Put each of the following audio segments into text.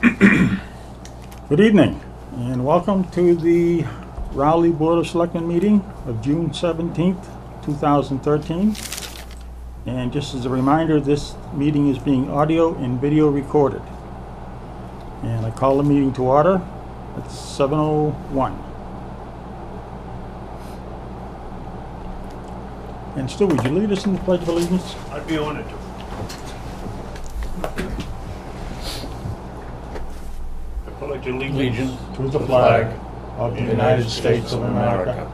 Good evening, and welcome to the Rowley Board of Selectmen meeting of June 17th, 2013. And just as a reminder, this meeting is being audio and video recorded. And I call the meeting to order at 7:01. And Stu, would you lead us in the Pledge of Allegiance? I'd be honored to. I pledge allegiance To the flag of the United States of America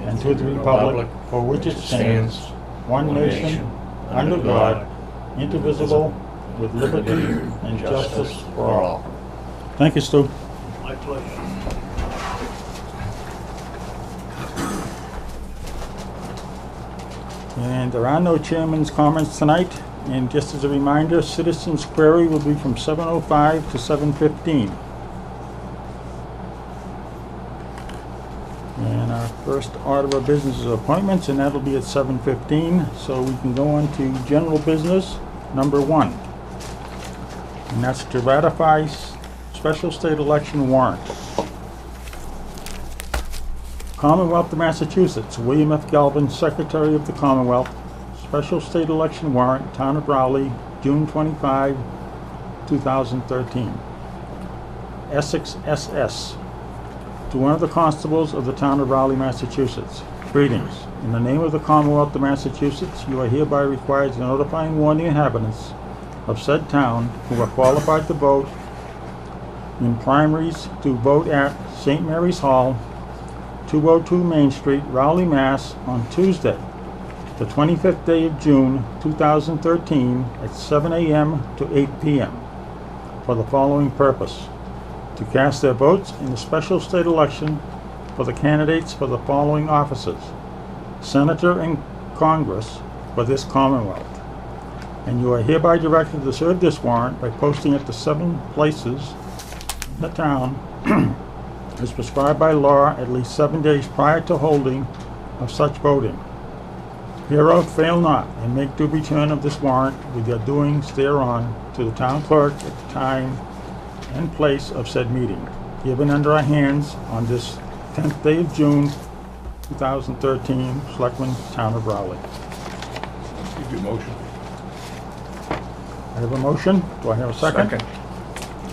and to the republic for which it stands, one nation, under God, indivisible, with liberty and justice for all. Thank you, Stu. my pleasure. And there are no chairman's comments tonight. And just as a reminder, citizens' query will be from 7:05 to 7:15. And our first order of business is appointments, and that'll be at 7:15. So we can go on to general business, number 1. And that's to ratify special state election warrant. Commonwealth of Massachusetts, William F. Galvin, Secretary of the Commonwealth, special state election warrant, Town of Rowley, June 25, 2013. Essex SS. To one of the constables of the Town of Rowley, Massachusetts. Greetings. In the name of the Commonwealth of Massachusetts, you are hereby required to notify and warn the inhabitants of said town who are qualified to vote in primaries to vote at St. Mary's Hall, 202 Main Street, Rowley, Mass. On Tuesday, the 25th day of June, 2013, at 7 a.m. to 8 p.m. for the following purpose: to cast their votes in the special state election for the candidates for the following offices: Senator and Congress for this Commonwealth. And you are hereby directed to serve this warrant by posting it to 7 places in the town as prescribed by law at least 7 days prior to holding of such voting. Hereof fail not, and make due return of this warrant with your doings thereon to the town clerk at the time and place of said meeting, given under our hands on this 10th day of June, 2013, Selectmen, Town of Rowley. Give you a motion. I have a motion. Do I have a second?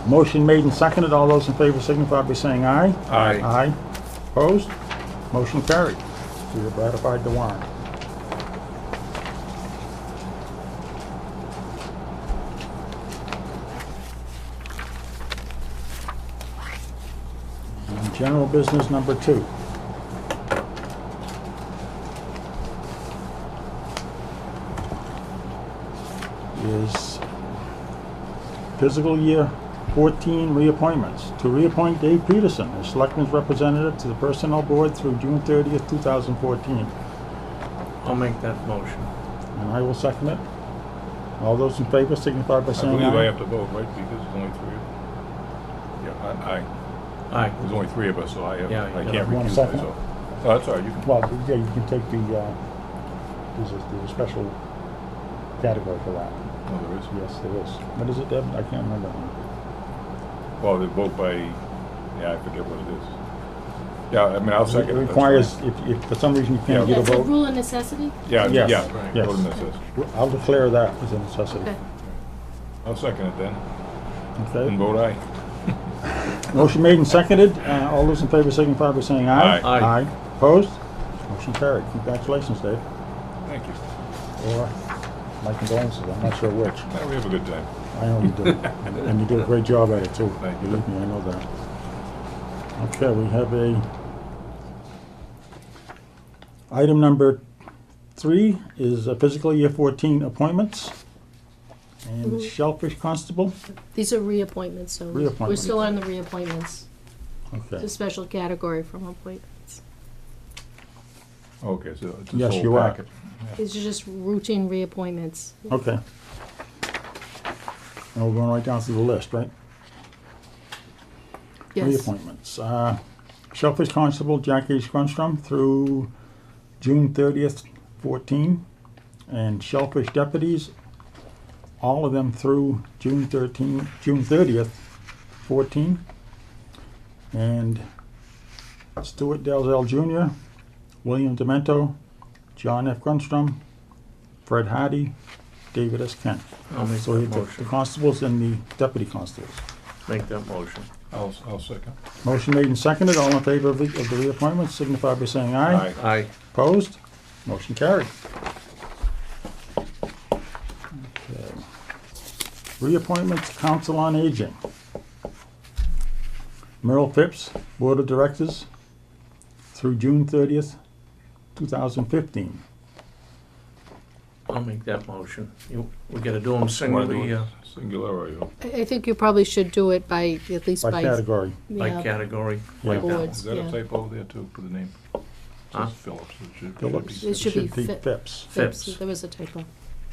Motion made and seconded. All those in favor signify by saying aye. Aye. Aye. Opposed? Motion carried. We have ratified the warrant. And general business number 2. Is fiscal year 14 reappointments. To reappoint Dave Peterson as Selectmen's representative to the Personnel Board through June 30th, 2014. I'll make that motion. And I will second it. All those in favor signify by I saying believe I aye. have to vote, right, because there's only 3 of us? Yeah, aye. Aye. There's only 3 of us, so I Yeah, I you can't want a recuse second? myself. Oh, that's all right, you can. Well, yeah, you can take the, there's a special category for that. No, there is. Yes, there is. What is it, Deb? I can't remember. Well, they vote by, yeah, I forget what it is. Yeah, I mean, I'll second It it. that's requires, fine. if for some reason you can't Yeah. get a That's a vote, rule of necessity? Yeah, Yes, yeah, yes. vote on this. I'll declare that as a necessity. Okay. I'll second it then, Okay? and vote aye. Motion made and seconded. All those in favor signify by saying aye. Aye. Aye. Opposed? Motion carried. Congratulations, Dave. Thank you. Or my condolences, I'm not sure which. Yeah, we have a good time. I know you do. And you do a great job at it too. Thank you. Believe me, I know that. Okay, we have item number 3 is fiscal year 14 appointments. And Shellfish Constable. These are reappointments, so we're Reappointments. still on the reappointments. It's Okay. a special category from appointments. Okay, so it's a Yes, whole you are. packet. These are just routine reappointments. Okay. And we're going right down through the list, right? Yes. Reappointments. Shellfish Constable, Jack H. Grunstrom through June 30th, 14. And Shellfish Deputies, all of them through June 30th, 14. And Stuart Dalzell Jr., William Demento, John F. Grunstrom, Fred Hardy, David S. Kent. I'll make So that we have the motion. constables and the deputy constables. Make that motion. I'll second. Motion made and seconded. All in favor of the reappointment signify by saying aye. Aye. Opposed? Motion carried. Okay. Reappointments, Council on Aging. Merle Phipps, Board of Directors, through June 30th, 2015. I'll make that motion. We gotta do them Wanna do singly, it singular or you? I think you probably should do it by, at least By by. category. by yeah, category, Yeah. like that one. Boards. Is that Yeah. a typo there too, for the name? It Huh? says Phillips. It should Phillips. be- It should be Phipps. Phipps. Phipps. There was a typo.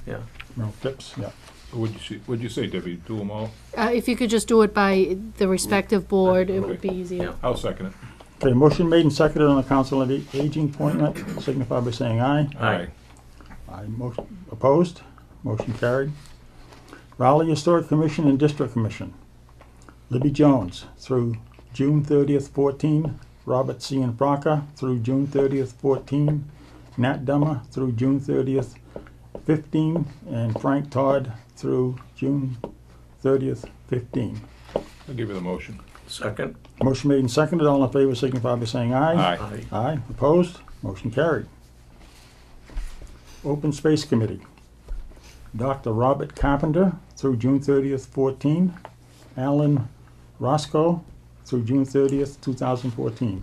Yeah. Merle Phipps, yeah. What'd you say, Debbie? Do them all? If you could just do it by the respective board, it would be easier. Yeah. I'll second it. Okay, motion made and seconded on the Council on Aging appointment, signify by saying aye. Aye. Opposed? Motion carried. Raleigh Historic Commission and District Commission. Libby Jones through June 30th, 14. Robert C. Fraka through June 30th, 14. Nat Dummer through June 30th, 15. And Frank Todd through June 30th, 15. I'll give you the motion. Second? Motion made and seconded. All in favor signify by saying aye. Aye. Aye. Aye. Opposed? Motion carried. Open Space Committee. Dr. Robert Carpenter through June 30th, 14. Alan Roscoe through June 30th, 2014.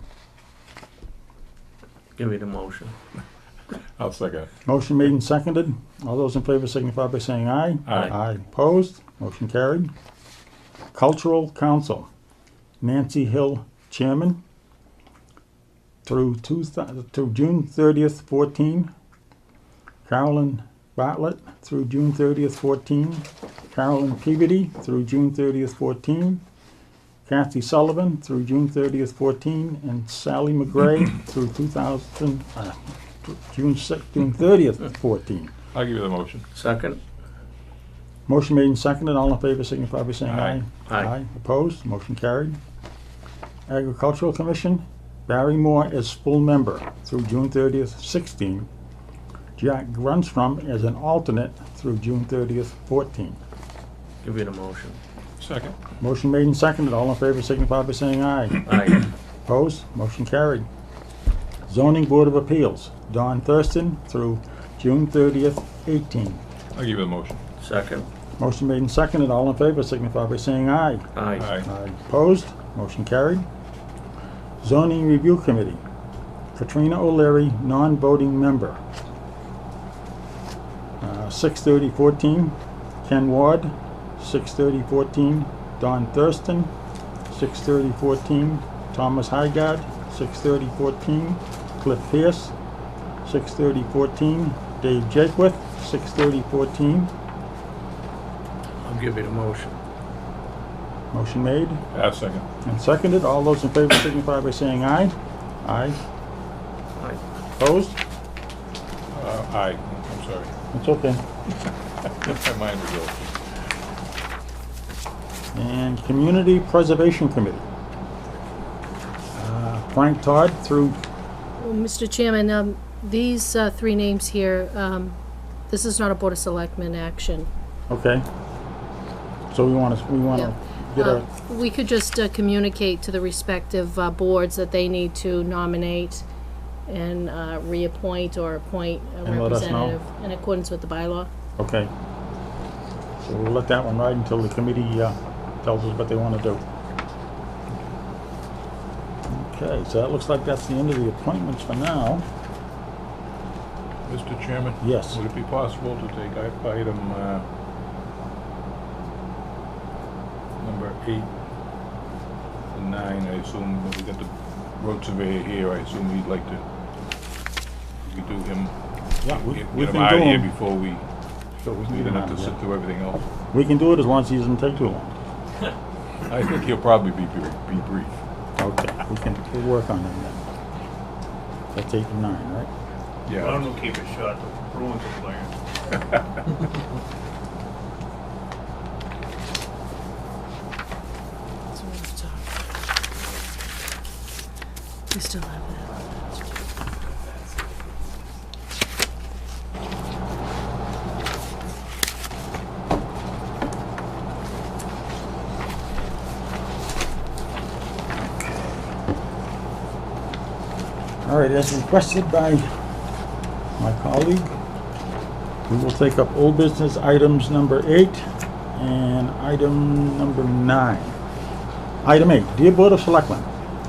Give me the motion. I'll second it. Motion made and seconded. All those in favor signify by saying aye. Aye. Aye. Opposed? Motion carried. Cultural Council. Nancy Hill, Chairman, through June 30th, 14. Carolyn Bartlett through June 30th, 14. Carolyn Peabody through June 30th, 14. Kathy Sullivan through June 30th, 14. And Sally McGray through June 30th, 14. I'll give you the motion. Second? Motion made and seconded. All in favor signify by saying Aye. aye. Aye. Opposed? Motion carried. Agricultural Commission, Barry Moore as full member through June 30th, 16. Jack Grunstrom as an alternate through June 30th, 14. Give you the motion. Second. Motion made and seconded. All in favor signify by saying aye. Aye. Opposed? Motion carried. Zoning Board of Appeals, Don Thurston through June 30th, 18. I'll give you the motion. Second? Motion made and seconded. All in favor signify by saying aye. Aye. Aye. Opposed? Motion carried. Zoning Review Committee, Katrina O'Leary, non-voting member. 6/30/14, Ken Ward. 6/30/14, Don Thurston. 6/30/14, Thomas Hygard. 6/30/14, Cliff Pierce. 6/30/14, Dave Jakewith. 6/30/14. I'll give you the motion. Motion made I'll second. and seconded. All those in favor signify by saying aye. Aye. Aye. Opposed? Aye. I'm sorry. It's okay. My mind was off. And Community Preservation Committee. Frank Todd through, Well, Mr. Chairman, these three names here, this is not a Board of Selectmen action. okay. So we want to Yeah. get a, We could just communicate to the respective boards that they need to nominate and reappoint or appoint a And let us know. representative in accordance with the bylaw. okay. So we'll let that one ride until the committee tells us what they want to do. Okay, so that looks like that's the end of the appointments for now. Mr. Chairman? Yes. Would it be possible to take item number 8 and 9? I assume that we got the road surveyor here. I assume he'd like to do him. Yeah, we Get can him out of do here them. before we We don't have to sit through everything else. can do it as long as he doesn't take too long. I think he'll probably be brief. Okay, we'll work on them then. That's 8 and 9, right? Why Yeah. don't we keep it short, ruins the plan. So All right, as requested by my colleague, we will take up old business items number 8 and item number 9. Item 8, Dear Board of Selectmen,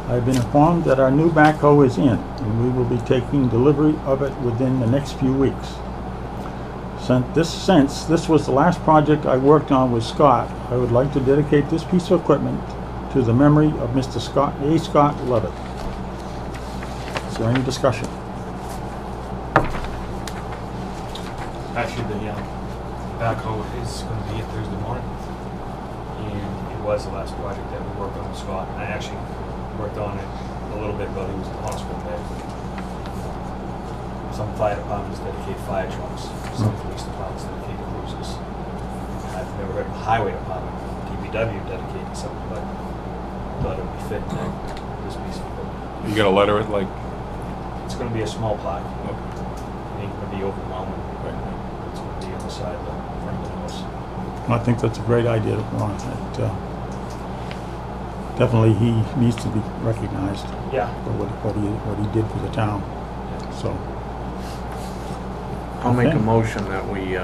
I've been informed that our new backhoe is in, and we will be taking delivery of it within the next few weeks. Since this was the last project I worked on with Scott, I would like to dedicate this piece of equipment to the memory of Mr. Scott A. Scott Levitt. Is there any discussion? Actually, the backhoe is going to be here Thursday morning, and it was the last project that we worked on with Scott. I actually worked on it a little bit while he was in the hospital bed. Some fire departments dedicate fire trucks, some police departments dedicate cruisers. I've never heard of a highway department, DPW, dedicating something, but thought it would be fit to this piece of equipment. You gotta letter it like, It's going to be a small plaque. okay, It ain't going to be overwhelming. right. It's going to be on the side of the front of the house. I think that's a great idea, Ron. Definitely he needs to be recognized Yeah. for what he did for the town. So, I'll make Okay. a motion that we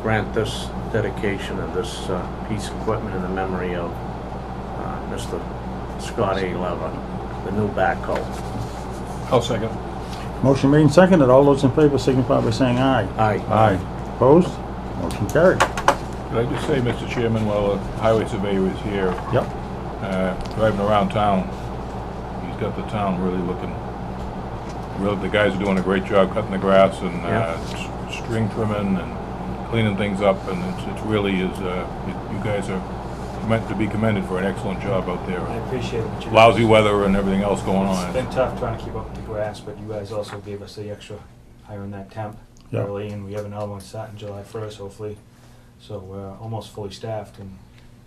grant this dedication of this piece of equipment in the memory of Mr. Scott A. Levitt, the new backhoe. I'll second. motion made and seconded. All those in favor signify by saying aye. Aye. Aye. Opposed? Motion carried. Could I just say, Mr. Chairman, while the highway surveyor is here, Yep. driving around town, he's got the town really looking, the guys are doing a great job cutting the grass and Yeah. string trimming and cleaning things up, and it really is, you guys are meant to be commended for an excellent job out there. I appreciate what you guys. Lousy weather and everything else going It's on. been tough trying to keep up with the grass, but you guys also gave us the extra higher on that temp Yeah. early, and we have another one starting July 1st, hopefully. So we're almost fully staffed, and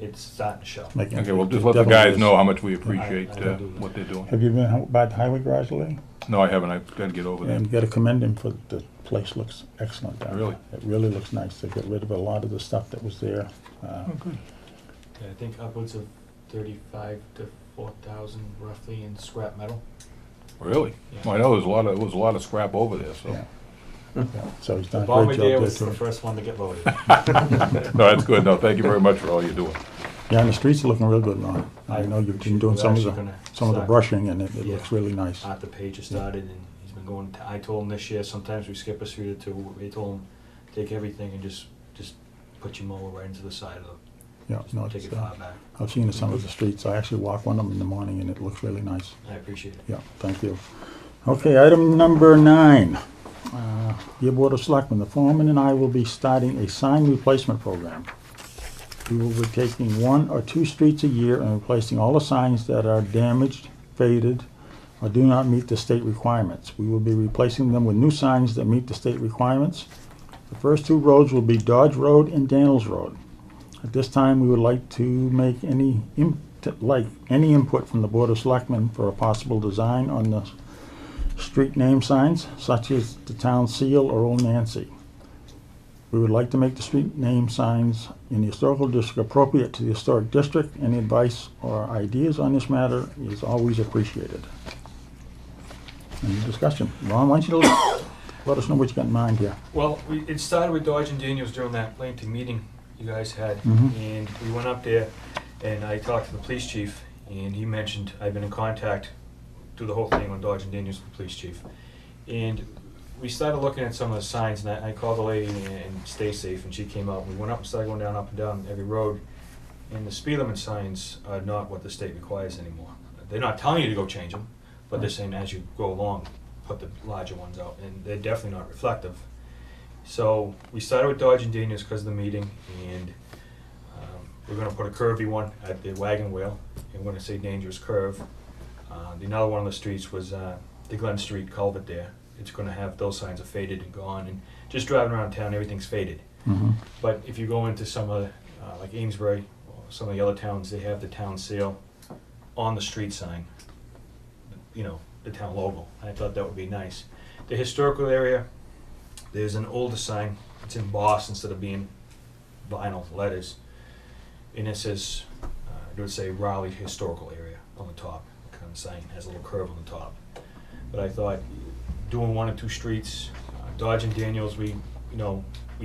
it's starting to show. Making- Okay, well, just let the definitely guys is. know how much we appreciate I do. what they're doing. Have you been by the highway garage lately? No, I haven't, I've got to get over there. And gotta commend him for the place looks excellent down there. Really? It really looks nice. They got rid of a lot of the stuff that was there. Oh, good. Yeah, I think upwards of 35 to 4,000 roughly in scrap metal. Really? Yeah. Well, I know there was a lot of scrap over there, so. Yeah. Yeah, so he's The done a bomber great there job there was the too. first one to get loaded. No, that's good. No, thank you very much for all you're doing. Yeah, and the streets are looking real good, Ron. I know you've been doing We're some of actually the, gonna some of the start- brushing and it Yeah. looks really nice. Arthur Page has started, and he's been going. I told him this year. Sometimes we skip a street or two. We told him take everything and just put your mower right into the side of the. Yeah, Just no, take it's, it far back. I've seen some of the streets. I actually walk one of them in the morning and it looks really nice. I appreciate it. Yeah, thank you. Okay, item number 9. Dear Board of Selectmen, the foreman and I will be starting a sign replacement program. We will be taking 1 or 2 streets a year and replacing all the signs that are damaged, faded, or do not meet the state requirements. We will be replacing them with new signs that meet the state requirements. The first 2 roads will be Dodge Road and Daniels Road. At this time, we would like to make any input from the Board of Selectmen for a possible design on the street name signs, such as the town seal or Old Nancy. We would like to make the street name signs in the historical district appropriate to the historic district. Any advice or ideas on this matter is always appreciated. Any discussion? Ron, why don't you let us know what you got in mind here? Well, it started with Dodge and Daniels during that Lansing meeting you guys had, Mhm. and we went up there, and I talked to the police chief, and he mentioned I've been in contact through the whole thing on Dodge and Daniels with the police chief, and we started looking at some of the signs, and I called the lady and Stay Safe, and she came out, and we went up and started going down, up and down every road, and the speed limit signs are not what the state requires anymore. They're not telling you to go change them, but they're saying as you go along, put the larger ones out, and they're definitely not reflective. So we started with Dodge and Daniels because of the meeting, and we're going to put a curvy one at the wagon wheel, and we're going to say dangerous curve. Another one of the streets was the Glen Street culvert there. It's going to have those signs are faded and gone, and just driving around town, everything's faded. Mhm. But if you go into some of the, like Amesbury, or some of the other towns, they have the town seal on the street sign, you know, the town logo. I thought that would be nice. The historical area, there's an older sign. It's embossed instead of being vinyl letters. And it says, it would say Raleigh Historical Area on the top. Kind of sign has a little curve on the top. But I thought, doing 1 or 2 streets, Dodge and Daniels, we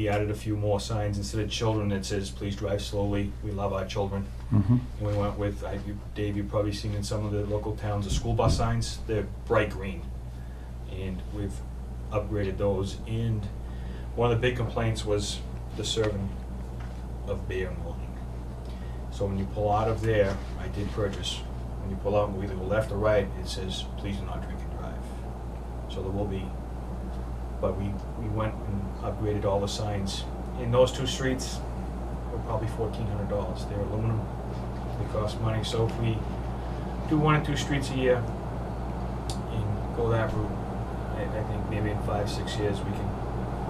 added a few more signs. Instead of children, it says, please drive slowly, we love our children. Mhm. And we went with, Dave, you've probably seen in some of the local towns, the school bus signs, they're bright green. And we've upgraded those. And one of the big complaints was the serving of beer in the morning. So when you pull out of there, I did purchase, when you pull out and go either left or right, it says, please do not drink and drive. So there will be, but we went and upgraded all the signs. In those 2 streets, were probably $1,400. They're aluminum, they cost money. So if we do 1 or 2 streets a year and go that route, I think maybe in 5-6 years we can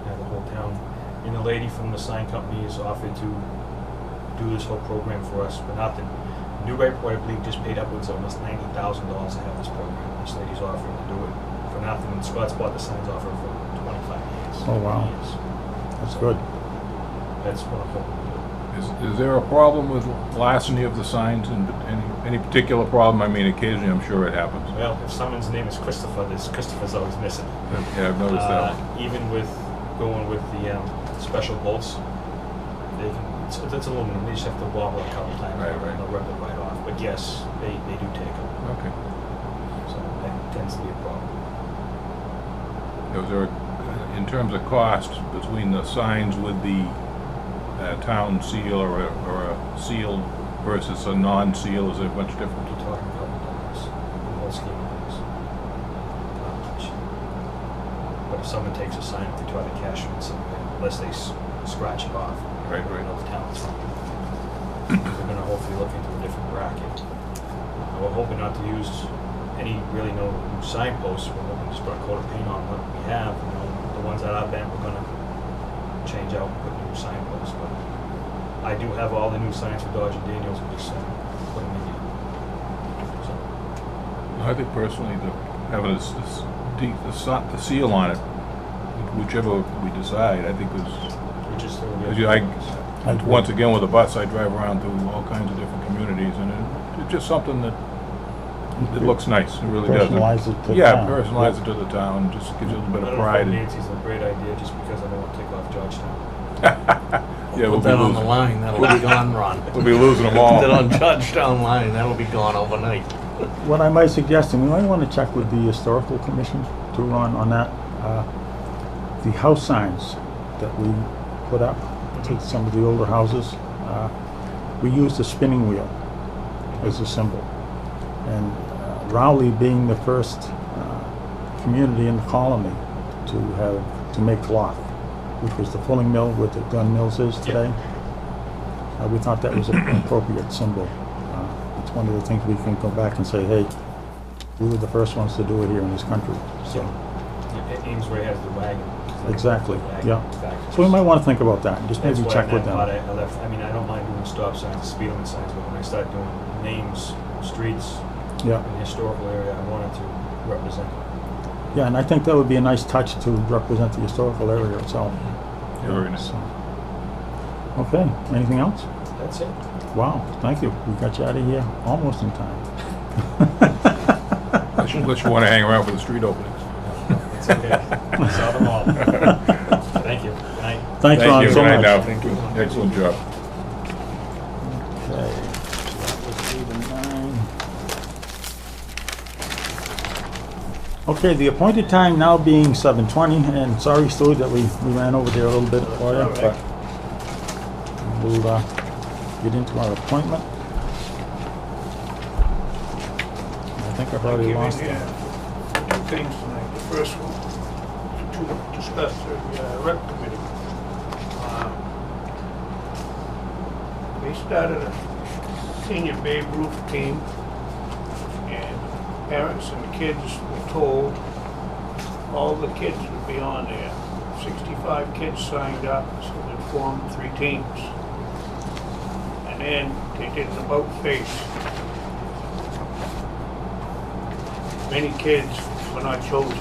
have the whole town. And the lady from the sign company has offered to do this whole program for us for nothing. Newburyport, I believe, just paid upwards of almost $90,000 to have this program. This lady's offering to do it for nothing. And Scott's bought the signs off her for 25 years. Oh, wow. 20 years. That's good. That's what I'm hoping to do. Is there a problem with larceny of the signs, and any particular problem? I mean, occasionally I'm sure it happens. Well, if someone's name is Christopher, Christopher's always missing. Yeah, I've noticed that. Even with going with the special bolts, they can. It's aluminum. They just have to wobble it a couple times. Right. And they'll rip it right off. But yes, they do take them. Okay. So that tends to be a problem. Was there, in terms of cost, between the signs with the town seal or a sealed versus a non-seal, is there much difference? You're talking a couple dollars in the whole scheme of things. Not much. But if someone takes a sign, if they try to cash it in somewhere, unless they scratch it off, Right. the town's they're going to hopefully look into a different bracket. We're hoping not to use no new signposts. We're hoping to just put a coat of paint on what we have. The ones that are bent, we're going to change out and put new signposts. But I do have all the new signs for Dodge and Daniels. We just put them in here. So, I think personally, having the seal on it, whichever we decide, I think is. we just Once again, with a bus, I drive around through all kinds of different communities, and it's just something that it looks nice. It really does. Personalize it to the Yeah, town. personalize it to the town. Just gives you a little bit I of don't know pride. if Nancy's a great idea just because I don't want to take off Georgetown. Yeah, we'll Put be that on the losing. line, that'll be gone, Ron. We'll be losing them Put all. that on Georgetown line, that'll be gone overnight. What I might suggest, and we might want to check with the historical commission too, Ron, on that, the house signs that we put up to some of the older houses, we used a spinning wheel as a symbol. And Rowley being the first community in the colony to make cloth, which was the fulling mill where the gun mills is today, we thought that was an appropriate symbol. It's one of the things we can go back and say, hey, we were the first ones to do it here in this country. So Amesbury has the wagon. exactly, Wagon yeah. factories. So we might want to think about that, and just That's maybe why check in with that part them. I left. I mean, I don't mind doing stop signs, speed limit signs, but when I start doing names, streets, Yeah, in the historical area, I wanted to represent it. yeah, and I think that would be a nice touch to represent the historical area itself. Yeah, very nice. So. Okay, anything else? That's it. Wow, thank you. We got you out of here almost in time. Unless you want to hang around for the street openings. It's okay. I saw them all. Thank you. Good night. Thanks, Ron, you. so Good night much. now. Thank you. Excellent job. Okay. That was 8 and 9. Okay, the appointed time now being 7:20, and sorry, Stu, that we ran over there a little bit for you, but we'll get into our appointment. I think I've already lost it. Two things tonight. The first one, to discuss the rec committee. They started a senior Babe Ruth team, and parents and kids were told all the kids would be on there. 65 kids signed up, so they formed 3 teams. And then they did an about face. Many kids were not chosen.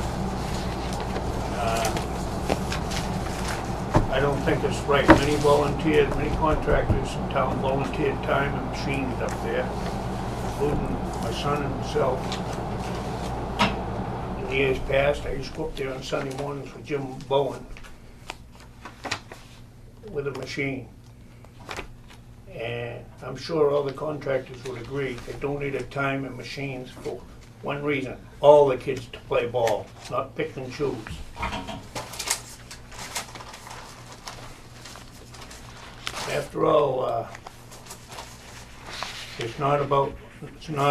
I don't think it's right. Many volunteers, many contractors in town volunteered time and machines up there, including my son and myself. in years past, I used to go up there on Sunday mornings with Jim Bowen with a machine. And I'm sure all the contractors would agree, they donated time and machines for one reason, all the kids to play ball, not pick and choose. After all, it's not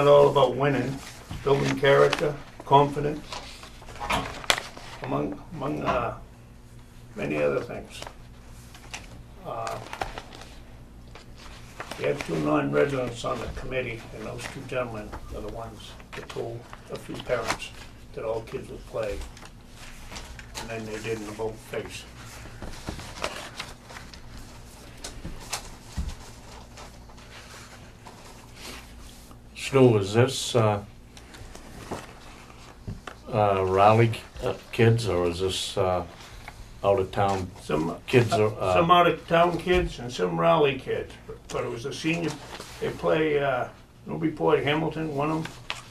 all about winning, building character, confidence, among many other things. We had two non-residents on the committee, and those two gentlemen are the ones that told a few parents that all kids would play. And then they did in the boat face. Stu, is this Raleigh kids, or is this out of town Some kids? some out-of-town kids and some Raleigh kids, but it was a senior, they play, Newburyport, Hamilton, Wenham,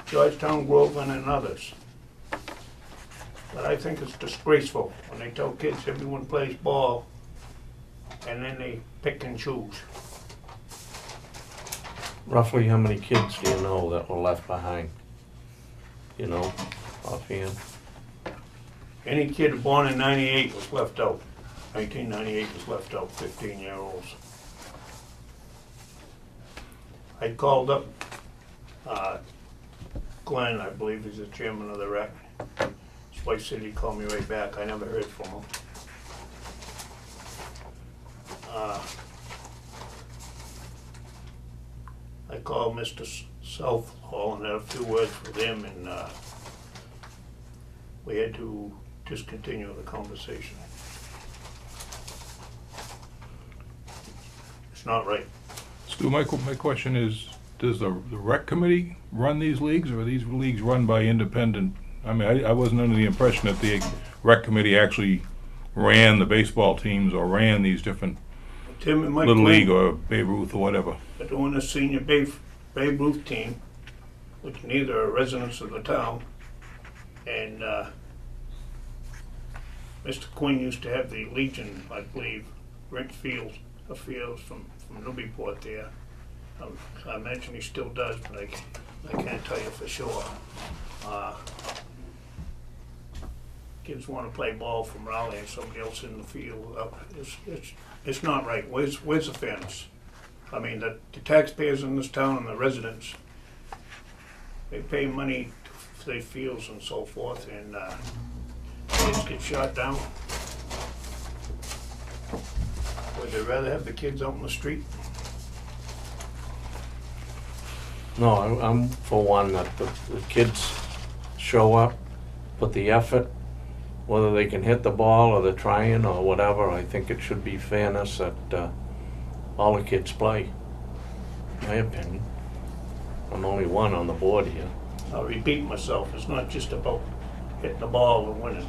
Georgetown, Groveland, and others. But I think it's disgraceful when they tell kids everyone plays ball, and then they pick and choose. Roughly how many kids do you know that were left behind? You know, offhand? Any kid born in '98 was left out. 1998 was left out, 15-year-olds. I called up Glenn, I believe he's the chairman of the rec. His wife said he'd call me right back. I never heard from him. I called Mr. Southall and had a few words with him, and we had to discontinue the conversation. It's not right. Stu, my question is, does the rec committee run these leagues, or are these leagues run by independent? I mean, I wasn't under the impression that the rec committee actually ran the baseball teams or ran these different Tim and Mike Little Lynn League or Babe Ruth or whatever. are doing a senior Babe Ruth team, which neither are residents of the town. And Mr. Quinn used to have the Legion, I believe, rent fields from Newburyport there. I imagine he still does, but I can't tell you for sure. Kids want to play ball from Raleigh and somebody else in the field. It's not right. Where's the fairness? I mean, the taxpayers in this town and the residents, they pay money for their fields and so forth, and kids get shot down. Would they rather have the kids out in the street? No, I'm for one that the kids show up, put the effort, whether they can hit the ball or they're trying or whatever. I think it should be fairness that all the kids play, my opinion. I'm only one on the board here. I'll repeat myself, it's not just about hitting the ball or winning.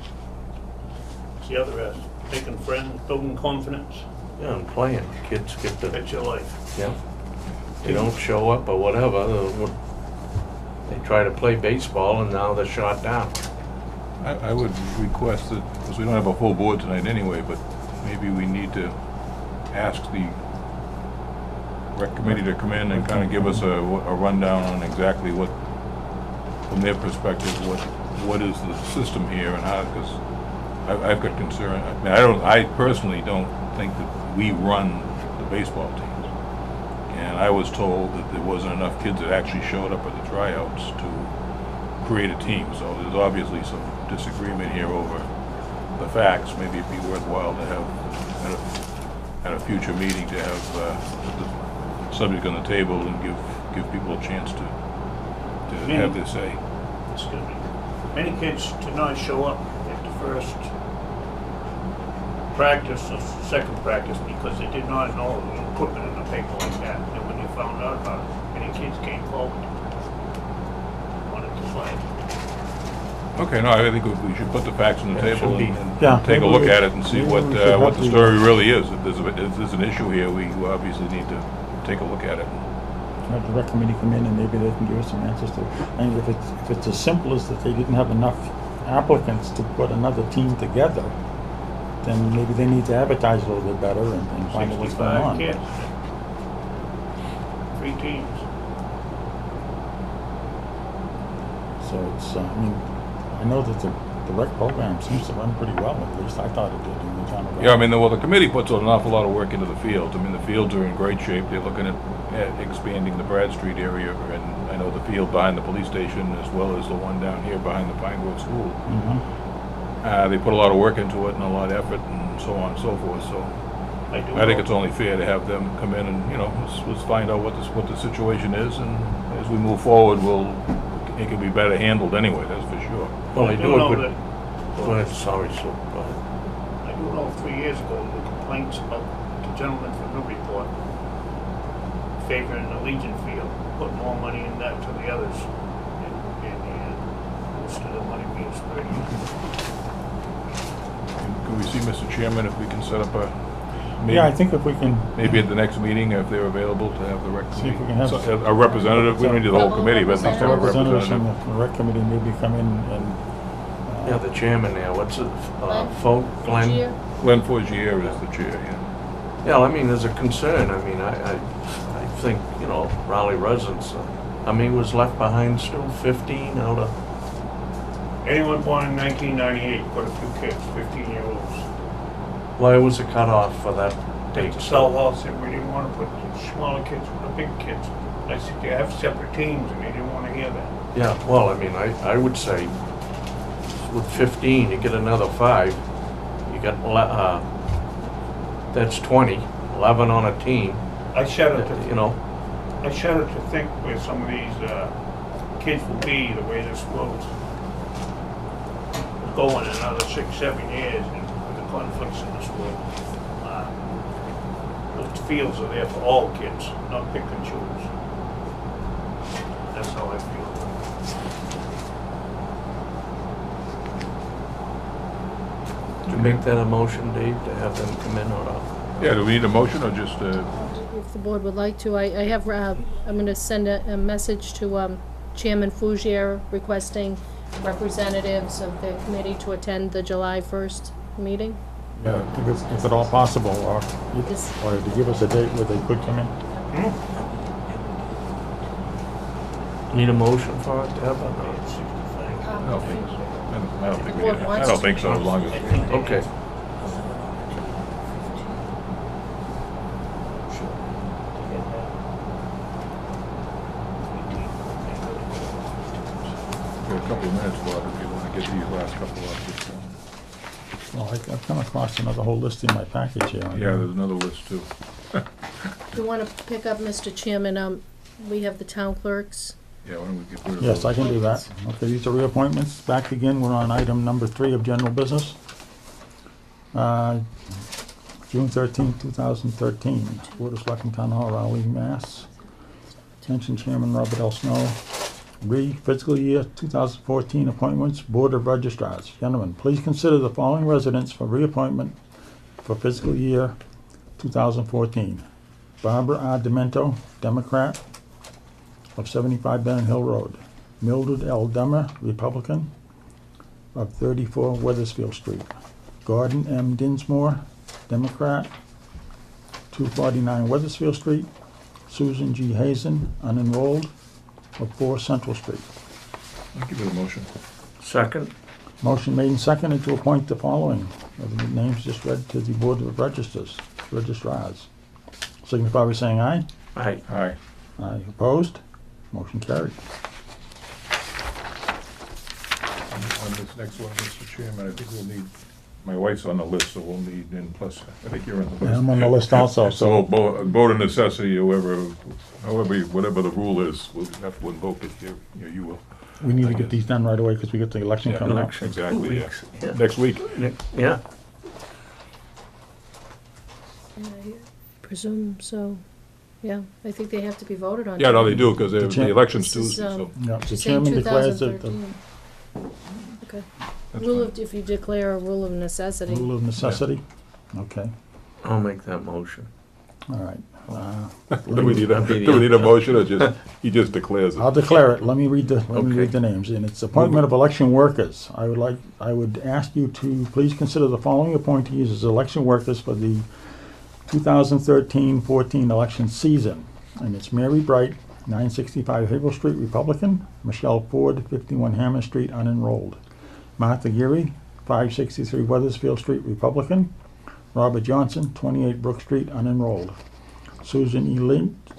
It's the other aspect, making friends, building confidence. Yeah, and playing. Kids get to, That's your life. yeah. They don't show up or whatever, they try to play baseball and now they're shot down. I would request that, because we don't have a full board tonight anyway, but maybe we need to ask the rec committee to come in and kind of give us a rundown on exactly what, from their perspective, what is the system here and how, because I've got concern. I mean, I personally don't think that we run the baseball teams. And I was told that there wasn't enough kids that actually showed up at the tryouts to create a team. So there's obviously some disagreement here over the facts. Maybe it'd be worthwhile to have, at a future meeting, to have put the subject on the table and give people a chance to have their say. Excuse me. Many kids did not show up at the first practice or second practice because they did not know there was equipment in the paper like that. And when they found out about it, many kids came forward, wanted to play. Okay, no, I think we should put the facts on the Yeah, it table should be. and Yeah, take a maybe look we- at it and see maybe what we should what have the the- story really is. If there's an issue here, we obviously need to take a look at it. Have the rec committee come in and maybe they can give us some answers to. And if it's as simple as that they didn't have enough applicants to put another team together, then maybe they need to advertise a little bit better and find out what's going 65 on. kids. 3 teams. So it's, I mean, I know that the rec program seems to run pretty well, at least I thought it did in the town of Yeah, I mean, well, the committee puts an awful lot of work into the fields. I mean, the fields are in great shape. They're looking at expanding the Brad Street area, and I know the field behind the police station as well as the one down here behind the Pine Grove School. Mhm. They put a lot of work into it and a lot of effort and so on and so forth, so I do I think know- it's only fair to have them come in and, you know, let's find out what the situation is, and as we move forward, it can be better handled anyway, that's for sure. Well, I they do do a know good, that, go ahead, sorry, Sue, go ahead. I do know 3 years ago, the complaints about the gentleman from Newburyport favoring the Legion Field, put more money in that to the others, and most of the money being spread. Can we see, Mr. Chairman, if we can set up a meeting? Yeah, I think if we can, Maybe at the next meeting, if they're available, to have the rec See if we committee. can have- So, a representative, we don't need the whole committee, but at least have a representatives from representative. the rec committee maybe come in and. Yeah, the chairman there, what's it, Glenn? Glenn? Year? Glenn Forgier is the chair, yeah. Yeah, I mean, there's a concern, I mean, I think, you know, Raleigh residents, I mean, was left behind still 15 out of, Anyone born in 1998, put a few kids, 15-year-olds. well, it was a cutoff for that date. The South Hall said we didn't want to put the smaller kids with the big kids. I said, you have separate teams, and they didn't want to hear that. Yeah, well, I mean, I would say with 15, you get another 5, you got, that's 20, 11 on a team, I shudder you know. I shudder to think where some of these kids will be the way this world's going in another 6-7 years, and with the conflicts in this world. Those fields are there for all kids, not pick and choose. That's how I feel. To make that a motion, Dave, to have them come in or not? Yeah, do we need a motion or just, If the board would like to, I have, I'm gonna send a message to Chairman Fougere requesting representatives of the committee to attend the July 1st meeting. Yeah, if at all possible, or This- to give us a date where they could come in. Need a motion for it, Deb, or not? I don't think so. I don't think we Board need, I wants don't to. think so, as long as. Okay. For a couple of minutes, Bob, if you want to get these last couple off this one. Well, I've come across another whole list in my package here. Yeah, there's another list too. If you wanna pick up, Mr. Chairman, we have the town clerks. Yeah, why don't we get rid of those? Yes, I can do that. Okay, these are reappointments. Back again, we're on item number 3 of general business. June 13th, 2013, Board of Selectmen, Town Hall, Raleigh, Mass. Attention Chairman Robert L. Snow. Fiscal year 2014 appointments, Board of Registrars. Gentlemen, please consider the following residents for reappointment for fiscal year 2014. Barbara R. Demento, Democrat, of 75 Bennet Hill Road. Mildred L. Demmer, Republican, of 34 Weathersfield Street. Gordon M. Dinsmore, Democrat, 249 Weathersfield Street. Susan G. Hazen, unenrolled, of 4 Central Street. I'll give it a motion. Second? Motion made and seconded to appoint the following, of the names just read, to the Board of Registrars. Signify by saying aye. Aye. Aye. Aye. Opposed? Motion carried. On this next one, Mr. Chairman, I think we'll need, my wife's on the list, so we'll need, and plus, I think you're on the list. Yeah, I'm on the list also, So, so vote of necessity, whatever the rule is, we'll have to invoke it, you will. we need to get these done right away because we get the election Yeah, coming up. election. Exactly, yeah. Yeah. Next week. Yeah. I presume so, yeah, I think they have to be voted on. Yeah, no, they do, because the election's This is, Tuesday, so. Yeah, the She's saying chairman declares that the 2013. Okay. that's Rule fine. of, if you declare a rule of necessity. rule of necessity. Okay. I'll make that motion. All right. Do we need a, That'd be the do we need a answer. motion or just, he just declares I'll it? declare it. Let me read the Okay. names. And it's appointment of election workers. I would ask you to please consider the following appointees as election workers for the 2013-14 election season. And it's Mary Bright, 965 Havel Street, Republican. Michelle Ford, 51 Hammond Street, unenrolled. Martha Geary, 563 Weathersfield Street, Republican. Robert Johnson, 28 Brook Street, unenrolled. Susan E.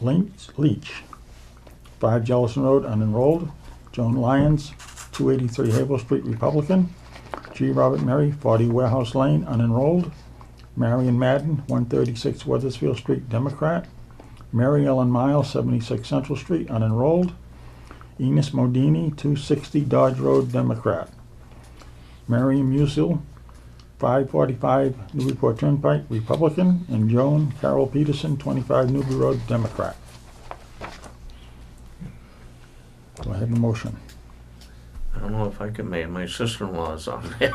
Leach, 5 Jellison Road, unenrolled. Joan Lyons, 283 Havel Street, Republican. G. Robert Murray, 40 Warehouse Lane, unenrolled. Marion Madden, 136 Weathersfield Street, Democrat. Mary Ellen Miles, 76 Central Street, unenrolled. Enos Modini, 260 Dodge Road, Democrat. Mary Musil, 545 Newburyport Turnpike, Republican. And Joan Carol Peterson, 25 Newbury Road, Democrat. Do I have a motion? I don't know if I can make it. My sister-in-law's on there.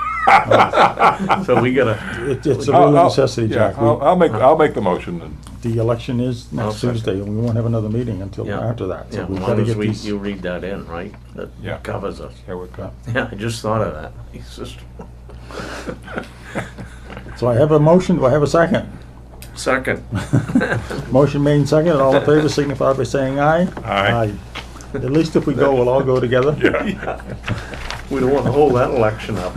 So we gotta, It's a real necessity, Yeah, Jack. I'll make the motion then. The election is next Okay. Tuesday, and we won't have another meeting until Yeah. after that. So yeah, we've as got long to as get we, these. you read that in, right? That Yeah. covers us. Here we go. Yeah, I just thought of that. My sister. So I have a motion. Do I have a second? Second. Motion made and seconded. All in favor signify by saying aye. Aye. At least if we go, we'll all go together. Yeah. We don't want to hold that election up.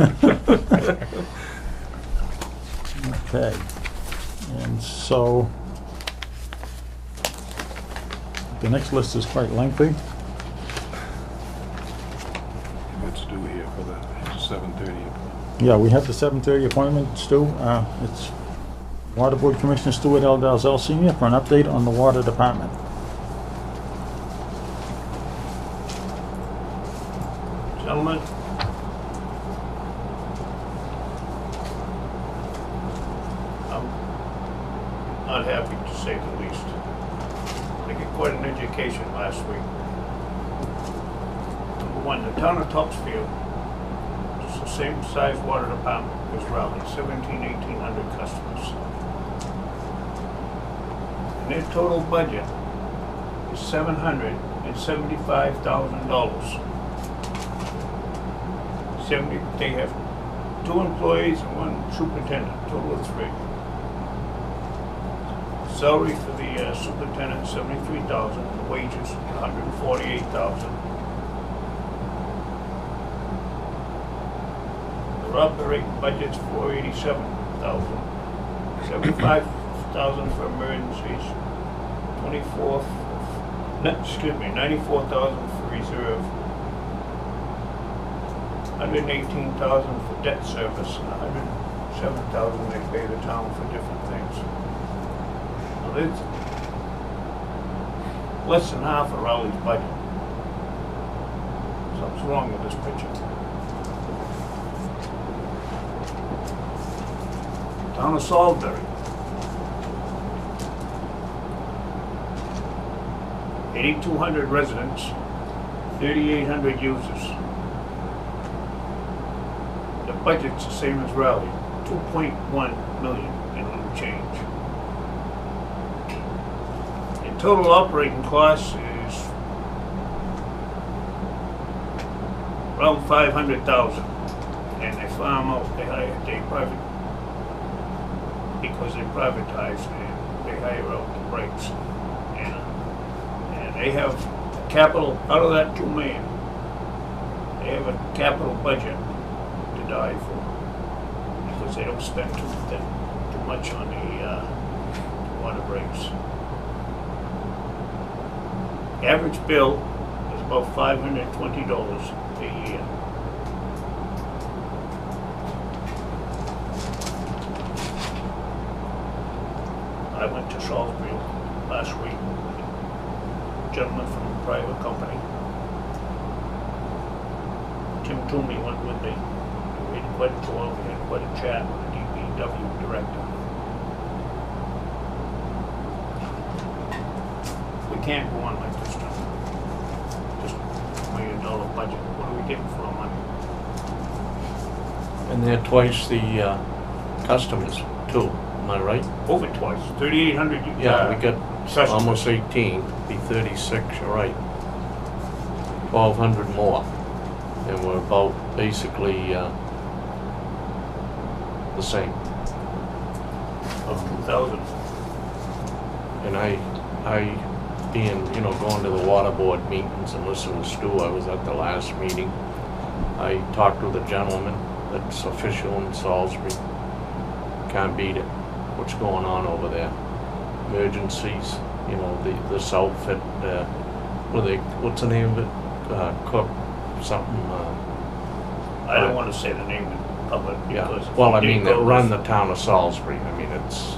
Okay. And so the next list is quite lengthy. Let's do here for the 7:30. Yeah, we have the 7:30 appointment, Stu. It's Water Board Commissioner Stuart L. Dalzell Sr. for an update on the water department. Gentlemen, I'm not happy to say the least. I got quite an education last week. Number one, the town of Topsfield is the same size water department as Raleigh, 1,800 customers. And their total budget is $775,000. They have 2 employees and 1 superintendent, total of 3. Salary for the superintendent, $73,000, and wages, $148,000. Their operating budget's $487,000, $75,000 for emergencies, $94,000 for reserve, $118,000 for debt service, and $107,000 they pay the town for different things. Now, that's less than half of Raleigh's budget. Something's wrong with this picture. Town of Salisbury. 8,200 residents, 3,800 users. The budget's the same as Raleigh, 2.1 million in little change. And total operating costs is around 500,000. And they farm out, they private, because they privatize and they hire out the breaks. And they have capital, out of that 2 million, they have a capital budget to die for, because they don't spend too much on the water breaks. Average bill is about $520 a year. I went to Salisbury last week, a gentleman from a private company. Tim Toomey went with me. We had quite a tour, we had quite a chat with the DPW director. We can't go on like this now. Just $1 million budget, what are we getting for our money? And they're twice the customers, too. Am I right? Over twice, 3,800. Yeah, we got sessions. almost 18, be 36, you're right. 1,200 more. And we're about basically the same. Of 2,000. And I being, going to the water board meetings and listening to Stu, I was at the last meeting. I talked with a gentleman that's official in Salisbury. Can't beat it. What's going on over there? Emergencies, this outfit, what's the name of it? Cook, something, I don't want to say the name in public yeah. because. if Well, we I did mean, go they run with the town of Salisbury. I mean, it's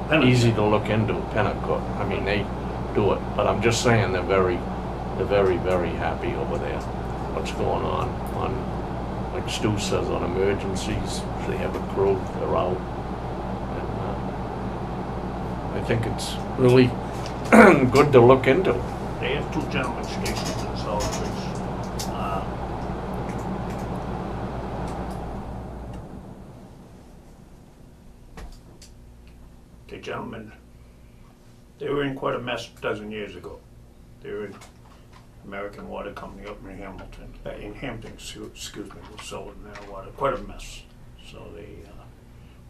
Penn- easy to look into, Pennacook. I mean, they do it, but I'm just saying they're very, very happy over there. What's going on, like Stu says, on emergencies, they have a crew, they're out. And I think it's really good to look into. They have 2 gentlemen stations in Salisbury. The gentlemen, they were in quite a mess a dozen years ago. They were in American Water Company up in Hamilton, in Hampton, excuse me, was selling their water, quite a mess. So they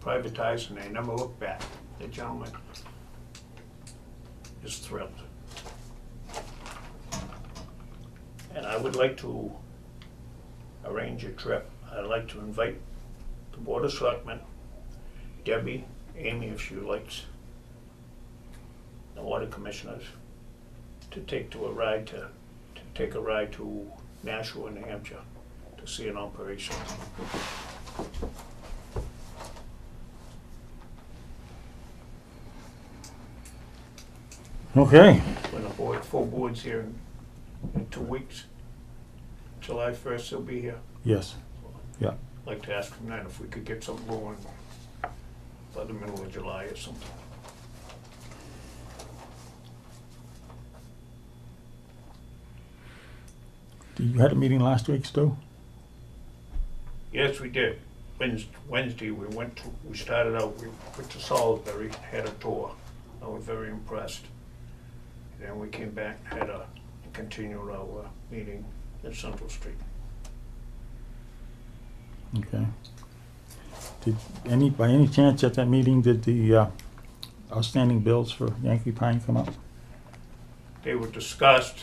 privatized and they never looked back. The gentleman is thrilled. And I would like to arrange a trip. I'd like to invite the Board of Selectmen, Debbie, Amy, if she likes, the water commissioners, to take a ride to Nashua, New Hampshire, to see an operation. Okay, When the full board's here in 2 weeks, July 1st, they'll be here. yes, I'd like to ask them then if we could get something going by the middle of July or something. you had a meeting last week, Stu? Yes, we did. Wednesday, we started out, we went to Salisbury, had a tour. I was very impressed. And then we came back, continued our meeting at Central Street. Okay. By any chance at that meeting, did the outstanding bills for Yankee Pine come up? They were discussed,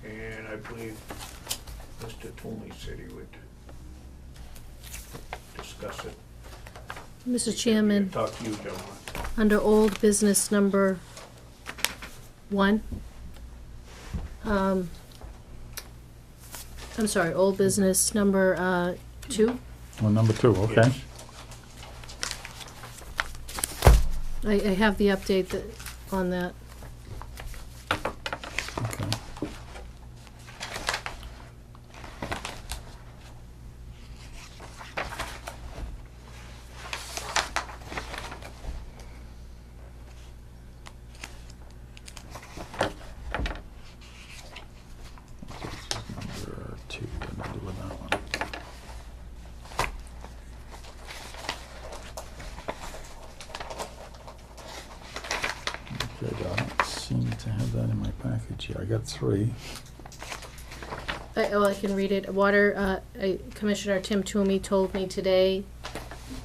and I believe Mr. Toomey said he would discuss it. Mr. Chairman, Talk to you, gentlemen. under old business number 1, I'm sorry, old business number 2. Oh, number 2, okay. Yes. I have the update on that. Okay. Number 2, what did I do with that one? Okay, I don't seem to have that in my package here. I got 3. I can read it. Commissioner Tim Toomey told me today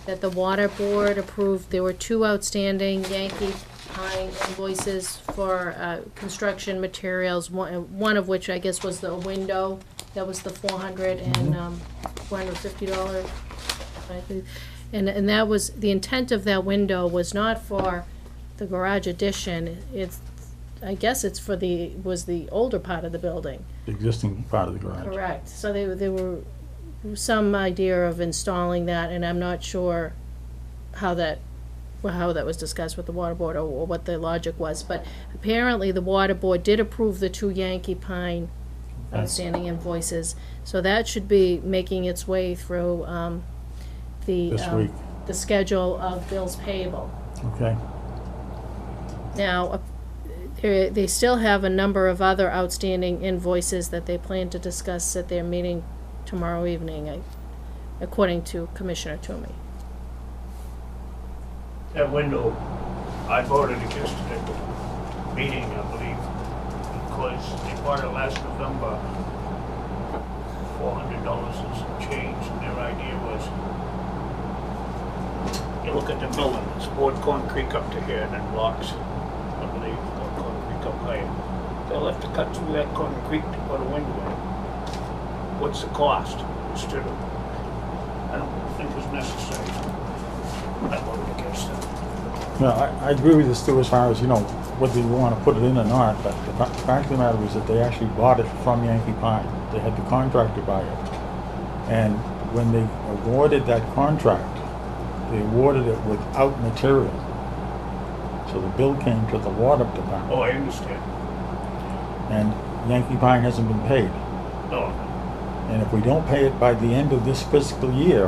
that the Water Board approved, there were 2 outstanding Yankee Pine invoices for construction materials, one of which I guess was the window, that was the $450. And that was, the intent of that window was not for the garage addition, I guess it's for was the older part of the building. The existing part of the garage. Correct. So they were some idea of installing that, and I'm not sure how that was discussed with the water board or what the logic was. But apparently the water board did approve the 2 Yankee Pine outstanding invoices. So that should be making its way through This week. the schedule of bills payable. Okay. Now, they still have a number of other outstanding invoices that they plan to discuss at their meeting tomorrow evening. according to Commissioner Toomey. That window, I voted against it at the meeting, I believe, because they bought it last November, $400 and some change, and their idea was, you look at the building, it's poured concrete up to here and then blocks, I believe, or concrete up higher. They'll have to cut through that concrete to put a window in. What's the cost? Instead of, I don't think it's necessary. I voted against it. No, I agree with you, Stu, as far as, whether you want to put it in or not, but the fact of the matter is that they actually bought it from Yankee Pine. They had the contractor buy it. And when they awarded that contract, they awarded it without material. So the bill came to the water department, Oh, I understand. and Yankee Pine hasn't been paid. No, And if we don't pay it by the end of this fiscal year,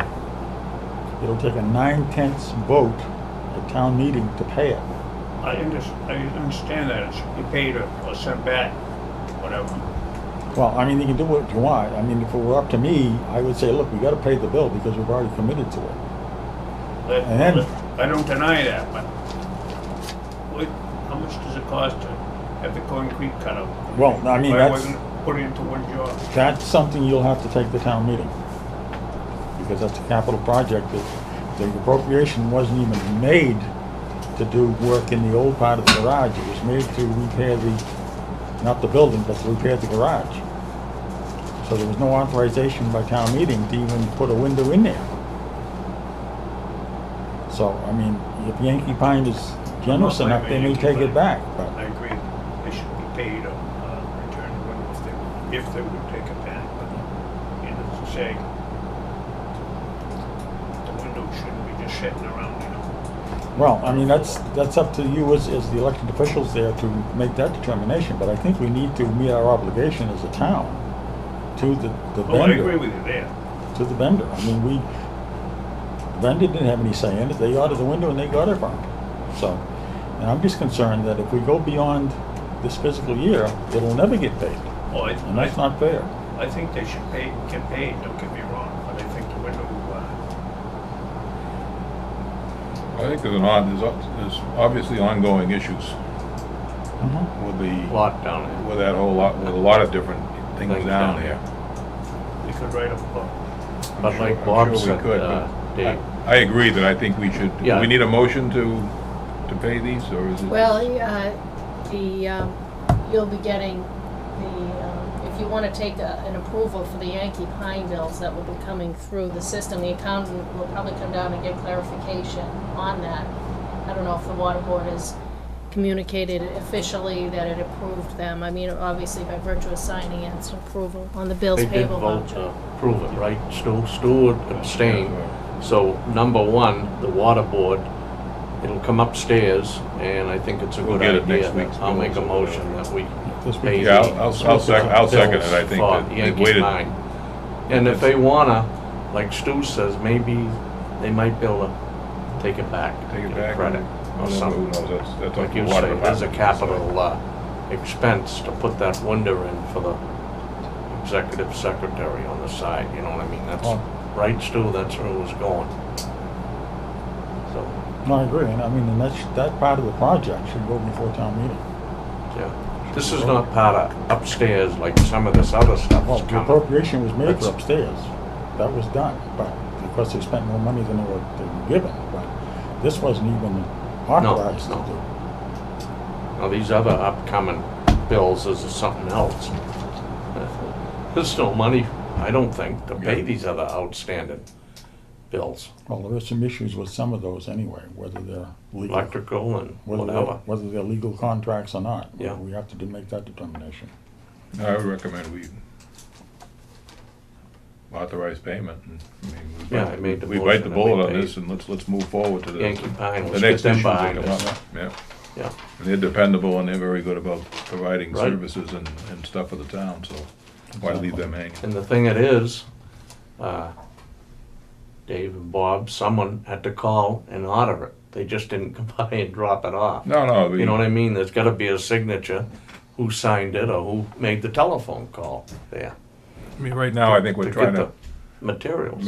it'll take a 9/10 vote at town meeting to pay it. I understand that it should be paid or sent back, whatever. Well, I mean, you can do what you want. I mean, if it were up to me, I would say, look, we gotta pay the bill because we've already committed to it. And then- I don't deny that, but how much does it cost to have the concrete cut out? Well, I mean, Why that's, wasn't it put into one job? that's something you'll have to take to town meeting. Because that's a capital project that the appropriation wasn't even made to do work in the old part of the garage. It was made to repair not the building, but to repair the garage. So there was no authorization by town meeting to even put a window in there. So, I mean, if Yankee Pine is generous I'm not enough, they may blaming take Yankee it back, I but, agree, they should be paid or return the window if they would take it back, but, as I say, the window shouldn't be just sitting around, well, I mean, that's up to you as the elected officials there to make that determination, but I think we need to meet our obligation as a town to the Oh, I agree vendor, with you there. to the vendor. I mean, the vendor didn't have any say in it, they ordered the window and they got it from them. So, and I'm just concerned that if we go beyond this fiscal year, it'll never get paid, Well, and that's not fair. I think they should get paid, don't get me wrong, but I think the window, I think there's obviously ongoing issues with Lot down there. with that whole lot, with a lot of different things Things down down there. they could write up a book. But I'm like sure Bob we said, could, but Dave, I agree that I think we should, do Yeah. we need a motion to pay these, or is it? Well, you'll be getting if you want to take an approval for the Yankee Pine bills that will be coming through the system, the accountant will probably come down and get clarification on that. I don't know if the water board has communicated officially that it approved them. I mean, obviously by virtue of signing it, it's an approval on the bills they did payable vote voucher. to approve it, right? Stu would abstain. So number one, the water board, it'll come upstairs, and I think it's a We'll good get it idea. next week's I'll make a bills or motion whatever. that we This pay week- Yeah, the I'll second it, I think for that they Yankee waited. Pine. And if they wanna, like Stu says, maybe they might be able to take it back. Take it get back, credit or who something. knows, that's up Like to you the water say, there's a department. capital expense to put that window in for the executive secretary on the side, you know what I mean? That's, Oh. right, Stu, that's where it was going. So, No, I agree, and I mean, and that part of the project should go before town meeting. yeah. This is not part of upstairs like some of this other stuff Well, is the coming. appropriation was made for That's- upstairs. That was done, but because they spent more money than they were given, but this wasn't even authorized to no. do. Now, these other upcoming bills is something else. There's no money, I don't think, to pay Yeah. these other outstanding bills. Well, there are some issues with some of those anyway, whether they're legal, Electrical and whether whatever. they're legal contracts or not. Yeah. We have to make that determination. I would recommend we authorize payment, and, I mean, Yeah, I made the we bite motion the and we bullet on paid. this, and let's move forward to this. Yankee Pine, The let's get next them issues that behind come us. up, yeah. Yeah, And they're dependable, and they're very good about providing Right. services and stuff for the town, so why leave them hanging? and the thing it is, Dave and Bob, someone had to call and order it. They just didn't come by and drop it off. No, You know what I mean? There's gotta be a signature, who signed it or who made the telephone call there. I mean, right now, I think To we're get trying the- materials.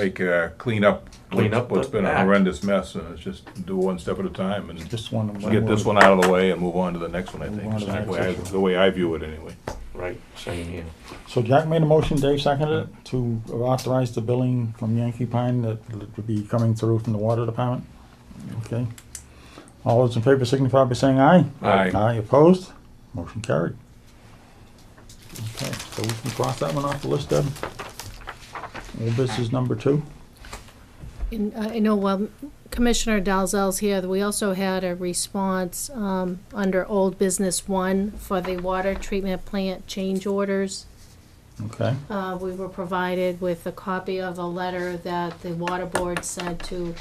Clean up Clean up what's the been a act. horrendous mess, and it's just do one step at a time and Just one. get this one out of the way and move on to the next one, I Move think. on to the That's next the way I view it anyway. Right, same here. So Jack made a motion, Dave seconded it, to authorize the billing from Yankee Pine that would be coming through from the water department. Okay. All those in favor signify by saying aye. Aye. Aye, opposed? Motion carried. Okay, so we can cross that one off the list, Deb. Old business number 2. And I know while Commissioner Dalzell's here, we also had a response under Old Business 1 for the water treatment plant change orders. Okay, We were provided with a copy of a letter that the water board sent to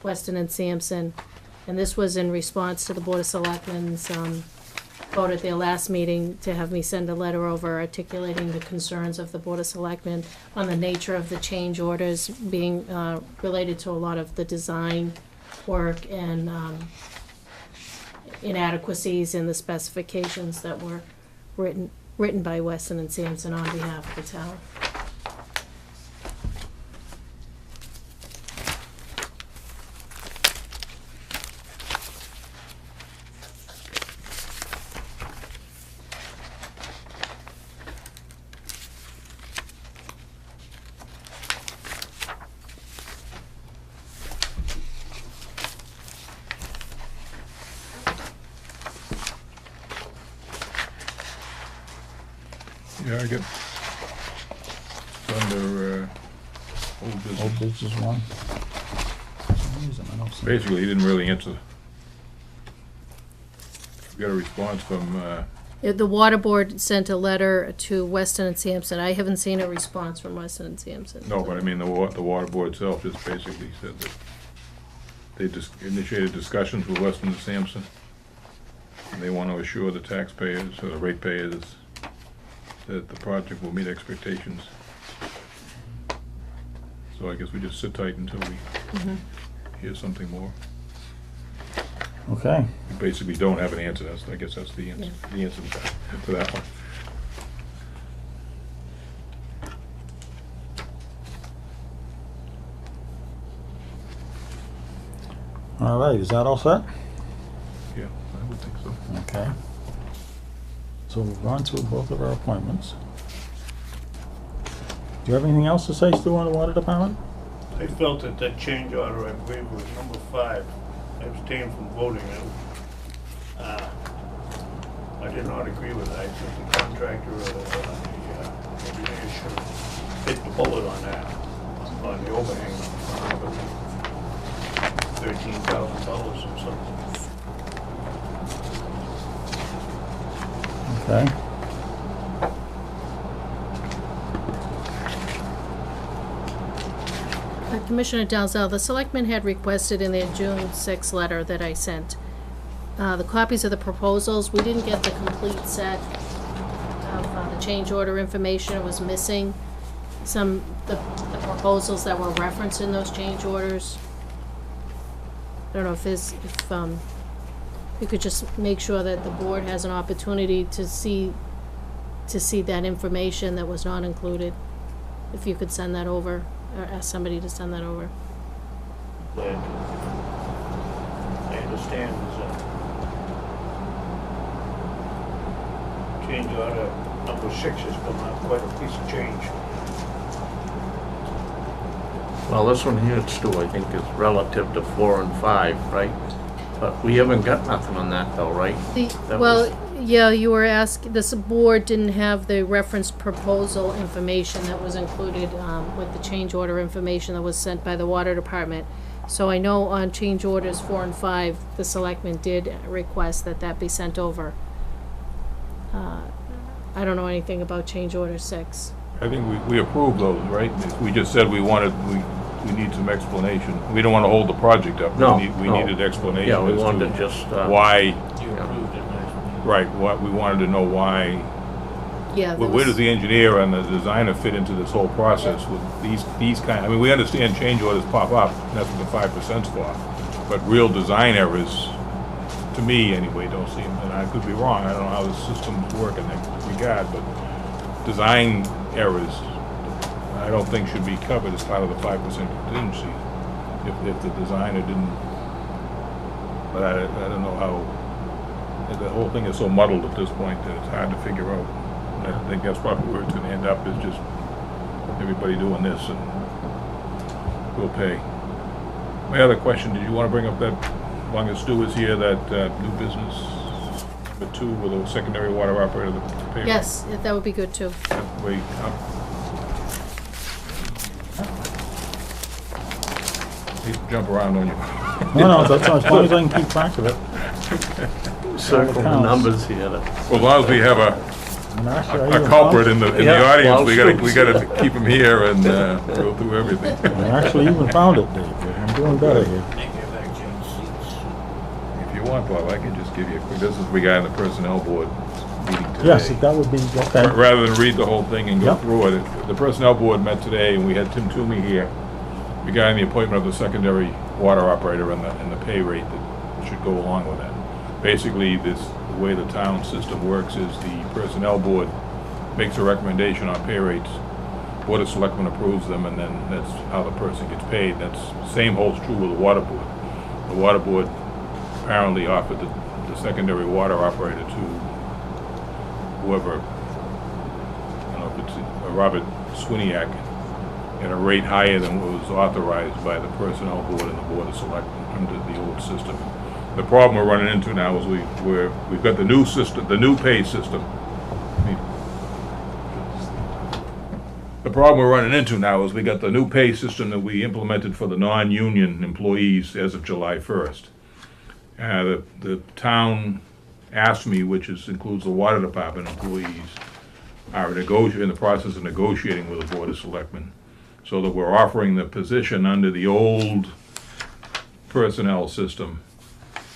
Weston and Sampson. And this was in response to the Board of Selectmen's vote at their last meeting to have me send a letter over articulating the concerns of the Board of Selectmen on the nature of the change orders being related to a lot of the design work and inadequacies in the specifications that were written by Weston and Sampson on behalf of the town. Yeah, I get it's under old business. old business 1. For some reason, I don't see it. Basically, he didn't really answer. We got a response from, The water board sent a letter to Weston and Sampson. I haven't seen a response from Weston and Sampson. no, but I mean, the water board itself just basically said that they just initiated discussions with Weston and Sampson. And they want to assure the taxpayers, or the ratepayers, that the project will meet expectations. So I guess we just sit tight until we hear something more. Okay, We basically don't have an answer. I guess that's the answer, Yeah. the answer to that one. all right, is that all set? Yeah, I would think so. Okay. So we've gone through both of our appointments. Do you have anything else to say, Stu, on the water department? I felt that that change order, I believe, was number 5. I abstained from voting. I did not agree with that. I think the contractor or the engineer should have hit the bullet on that, on the overhang. $13,000 or something. Okay. Commissioner Dalzell, the selectmen had requested in their June 6th letter that I sent the copies of the proposals. We didn't get the complete set of the change order information. It was missing the proposals that were referenced in those change orders. I don't know if you could just make sure that the board has an opportunity to see that information that was not included. If you could send that over, or ask somebody to send that over. That I understand is a change order number 6 has come out quite a piece of change. Well, this one here, Stu, I think is relative to 4 and 5, right? But we haven't got nothing on that though, right? That was- Yeah, you were this board didn't have the reference proposal information that was included with the change order information that was sent by the water department. So I know on change orders 4 and 5, the selectmen did request that be sent over. I don't know anything about change order 6. I think we approved those, right? We just said we need some explanation. We don't want to hold the project up. No, We no. needed explanation. Yeah, we as wanted to just, why, You Yeah. approved it, right, what, we wanted to know why. Yeah. Where does the engineer and the designer fit into this whole process with these kind, I mean, we understand change orders pop up, and that's what the 5%'s for. But real design errors, to me anyway, don't seem, and I could be wrong, I don't know how the systems work in that regard, but design errors I don't think should be covered as part of the 5% contingency if the designer didn't. But I don't know how, the whole thing is so muddled at this point that it's hard to figure out. And I think that's probably where it's gonna end up, is just everybody doing this and we'll pay. My other question, did you wanna bring up that, as long as Stu is here, that new business number 2 with a secondary water operator, the pay? Yes, that would be good too. Wait, hate to jump around on you. No, that's as long as I can keep track of it. Circle the counts. numbers here. Well, as long as we have And actually, I a even culprit found- in the Yeah, audience, well, we gotta keep him here and go through everything. I actually even found it, Dave. I'm doing better here. If you want, Bob, I can just give you a quick, this is regarding the personnel board meeting today. Yes, that would be, okay. Rather than read the whole thing and go Yep. through it, the personnel board met today and we had Tim Toomey here regarding the appointment of the secondary water operator and the pay rate that should go along with that. Basically, the way the town system works is the personnel board makes a recommendation on pay rates, Board of Selectmen approves them, and then that's how the person gets paid. That's, same holds true with the water board. The water board apparently offered the secondary water operator to whoever, I don't know if it's Robert Swiniak, at a rate higher than what was authorized by the personnel board and the Board of Selectmen under the old system. The problem we're running into now is we've got the new system, the new pay system. The problem we're running into now is we got the new pay system that we implemented for the non-union employees as of July 1st. The town asked me, which includes the water department employees, are in the process of negotiating with the Board of Selectmen, so that we're offering the position under the old personnel system.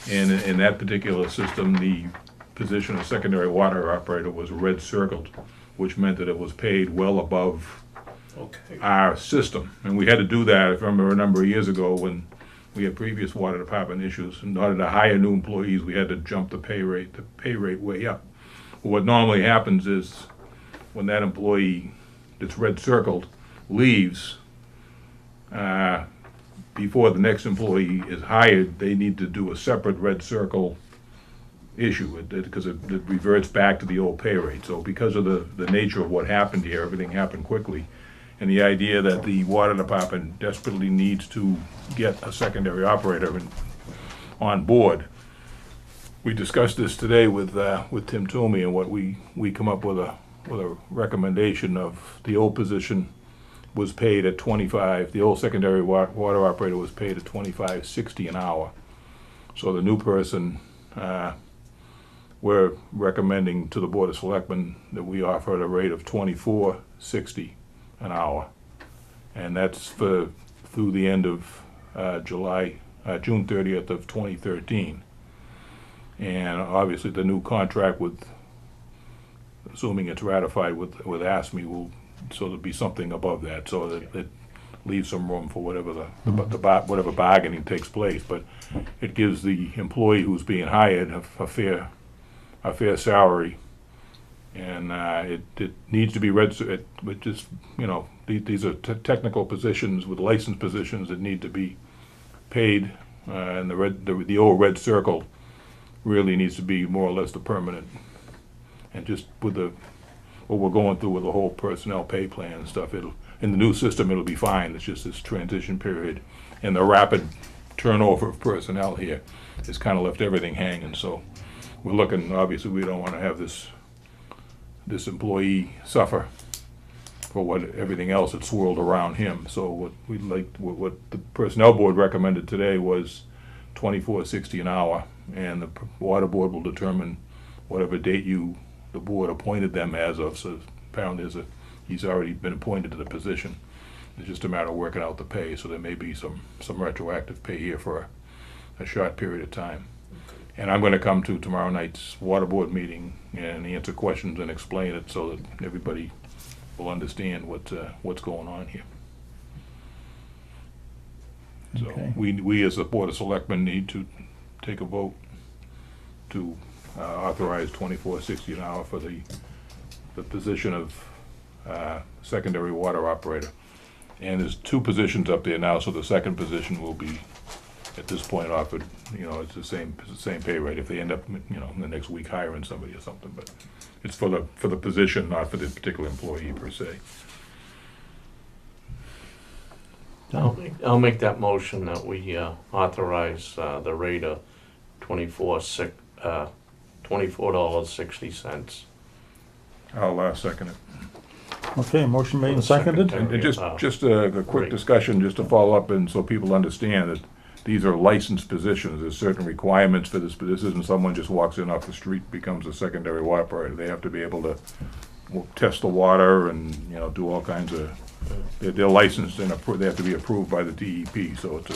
And in that particular system, the position of secondary water operator was red circled, which meant that it was paid well above Okay. our system. And we had to do that, if I remember, a number of years ago when we had previous water department issues. In order to hire new employees, we had to jump the pay rate way up. What normally happens is when that employee that's red circled leaves, before the next employee is hired, they need to do a separate red circle issue, because it reverts back to the old pay rate. So because of the nature of what happened here, everything happened quickly. And the idea that the water department desperately needs to get a secondary operator on board. We discussed this today with Tim Toomey, and what we come up with a recommendation of the old position was paid at 25, the old secondary water operator was paid at $25.60 an hour. So the new person, we're recommending to the Board of Selectmen that we offer at a rate of $24.60 an hour. And that's through the end of June 30th of 2013. And obviously the new contract assuming it's ratified with ASME, so there'll be something above that, so that it leaves some room for whatever whatever bargaining takes place. But it gives the employee who's being hired a fair salary, and it needs to be these are technical positions with licensed positions that need to be paid, and the old red circle really needs to be more or less the permanent. And just with what we're going through with the whole personnel pay plan and stuff, in the new system it'll be fine. It's just this transition period and the rapid turnover of personnel here has kind of left everything hanging. So we're looking, obviously we don't want to have this employee suffer for everything else that swirled around him. So what the personnel board recommended today was $24.60 an hour, and the water board will determine whatever date the board appointed them as of. So apparently he's already been appointed to the position. It's just a matter of working out the pay, so there may be some retroactive pay here for a short period of time. And I'm going to come to tomorrow night's water board meeting and answer questions and explain it so that everybody will understand what's going on here. So Okay. we as the Board of Selectmen need to take a vote to authorize $24.60 an hour for the position of secondary water operator. And there's 2 positions up there now, so the second position will be, at this point, offered, it's the same pay rate if they end up, in the next week hiring somebody or something, but it's for the position, not for the particular employee per se. I'll make that motion that we authorize the rate of $24.60. I'll second it. Okay, motion made and seconded. Second. And just a quick Great. discussion, just to follow up, and so people understand that these are licensed positions. There's certain requirements for this, but this isn't someone just walks in off the street, becomes a secondary water operator. They have to be able to test the water and, do all kinds of, they're licensed and they have to be approved by the DEP, so They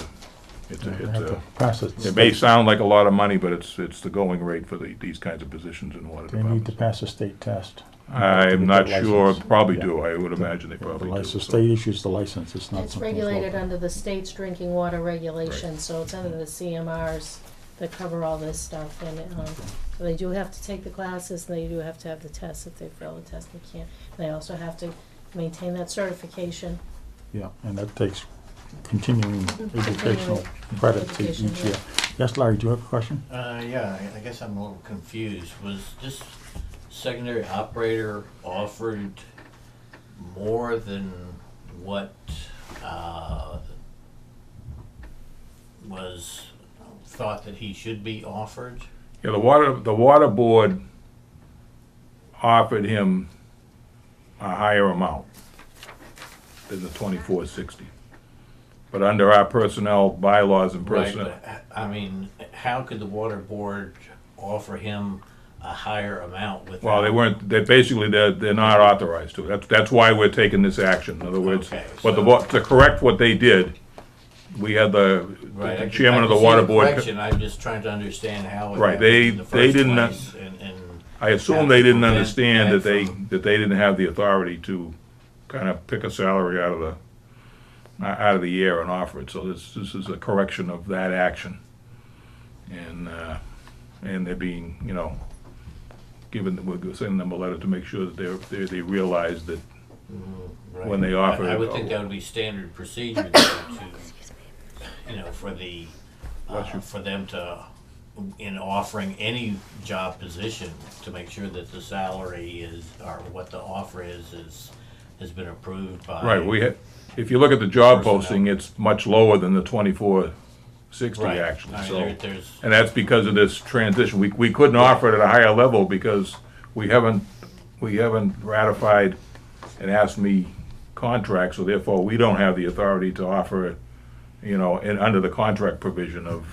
have to pass it. it may sound like a lot of money, but it's the going rate for these kinds of positions in water They need to departments. pass a state test. I'm not Get sure, licensed. probably Yeah. do, I would imagine they The probably do. license, so. state issues the license, it's not It's something. regulated local. under the state's drinking water regulations, so it's under the CMRs that cover all this stuff, and, so they do have to take the classes, and they do have to have the tests. If they fail the test, they can't. They also have to maintain that certification. Yeah, and that takes continuing educational Continuing credit education, each year. Yes, Larry, do you have a question? Yeah, I guess I'm a little confused. Was this secondary operator offered more than what was thought that he should be offered? Yeah, the water board offered him a higher amount than the 2460. But under our personnel bylaws and personnel, Right, but I mean, how could the water board offer him a higher amount without? well, they're not authorized to. That's why we're taking this action. In other words, Okay, what so- to correct what they did, we had the Right, I chairman of can the see water the board. correction. I'm just trying to understand how it Right, happened in the they first didn't- place, and I assume have they to didn't prevent understand that that they didn't have the authority to kind of pick a salary out of the air and offer it. So this is a correction of that action, and they're being we're sending them a letter to make sure that they realize that Right. when they offer I it. would think that would be standard procedure though, for them to, in offering any job position, to make sure that the salary is, or what the offer has been approved by. Right, if you look at the job Personnel. posting, it's much lower than the 2460 Right. actually, I mean, so. there's, And that's because of this transition. We couldn't offer it at a higher level because we haven't ratified an ASME contract, so therefore we don't have the authority to offer it, under the contract provision of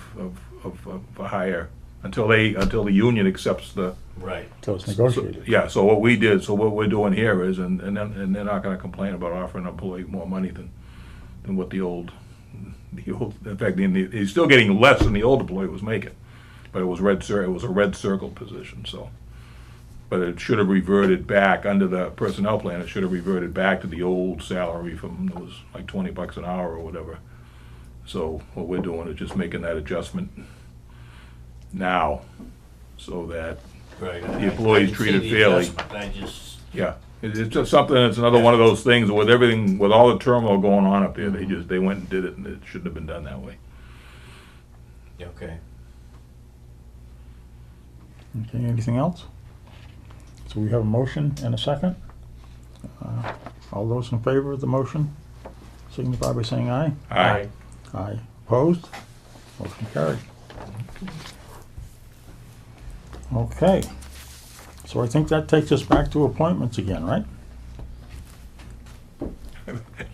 a higher, until the union accepts the. right, So it's negotiated. Yeah, so what we're doing here is, and they're not gonna complain about offering an employee more money than what the old, in fact, he's still getting less than the old employee was making. But it was a red circle position, so. But it should have reverted back, under the personnel plan, it should have reverted back to the old salary from, it was like $20 an hour or whatever. So what we're doing is just making that adjustment now, so that, right. The employee's I can see treated the fairly. adjustment. I just, yeah. It's just something, it's another one of those things, with everything, with all the turmoil going on up there, they went and did it, and it shouldn't have been done that way. okay. Okay, anything else? So we have a motion and a second. All those in favor of the motion signify by saying aye. Aye. Aye. Opposed? Motion carried. Okay. So I think that takes us back to appointments again, right?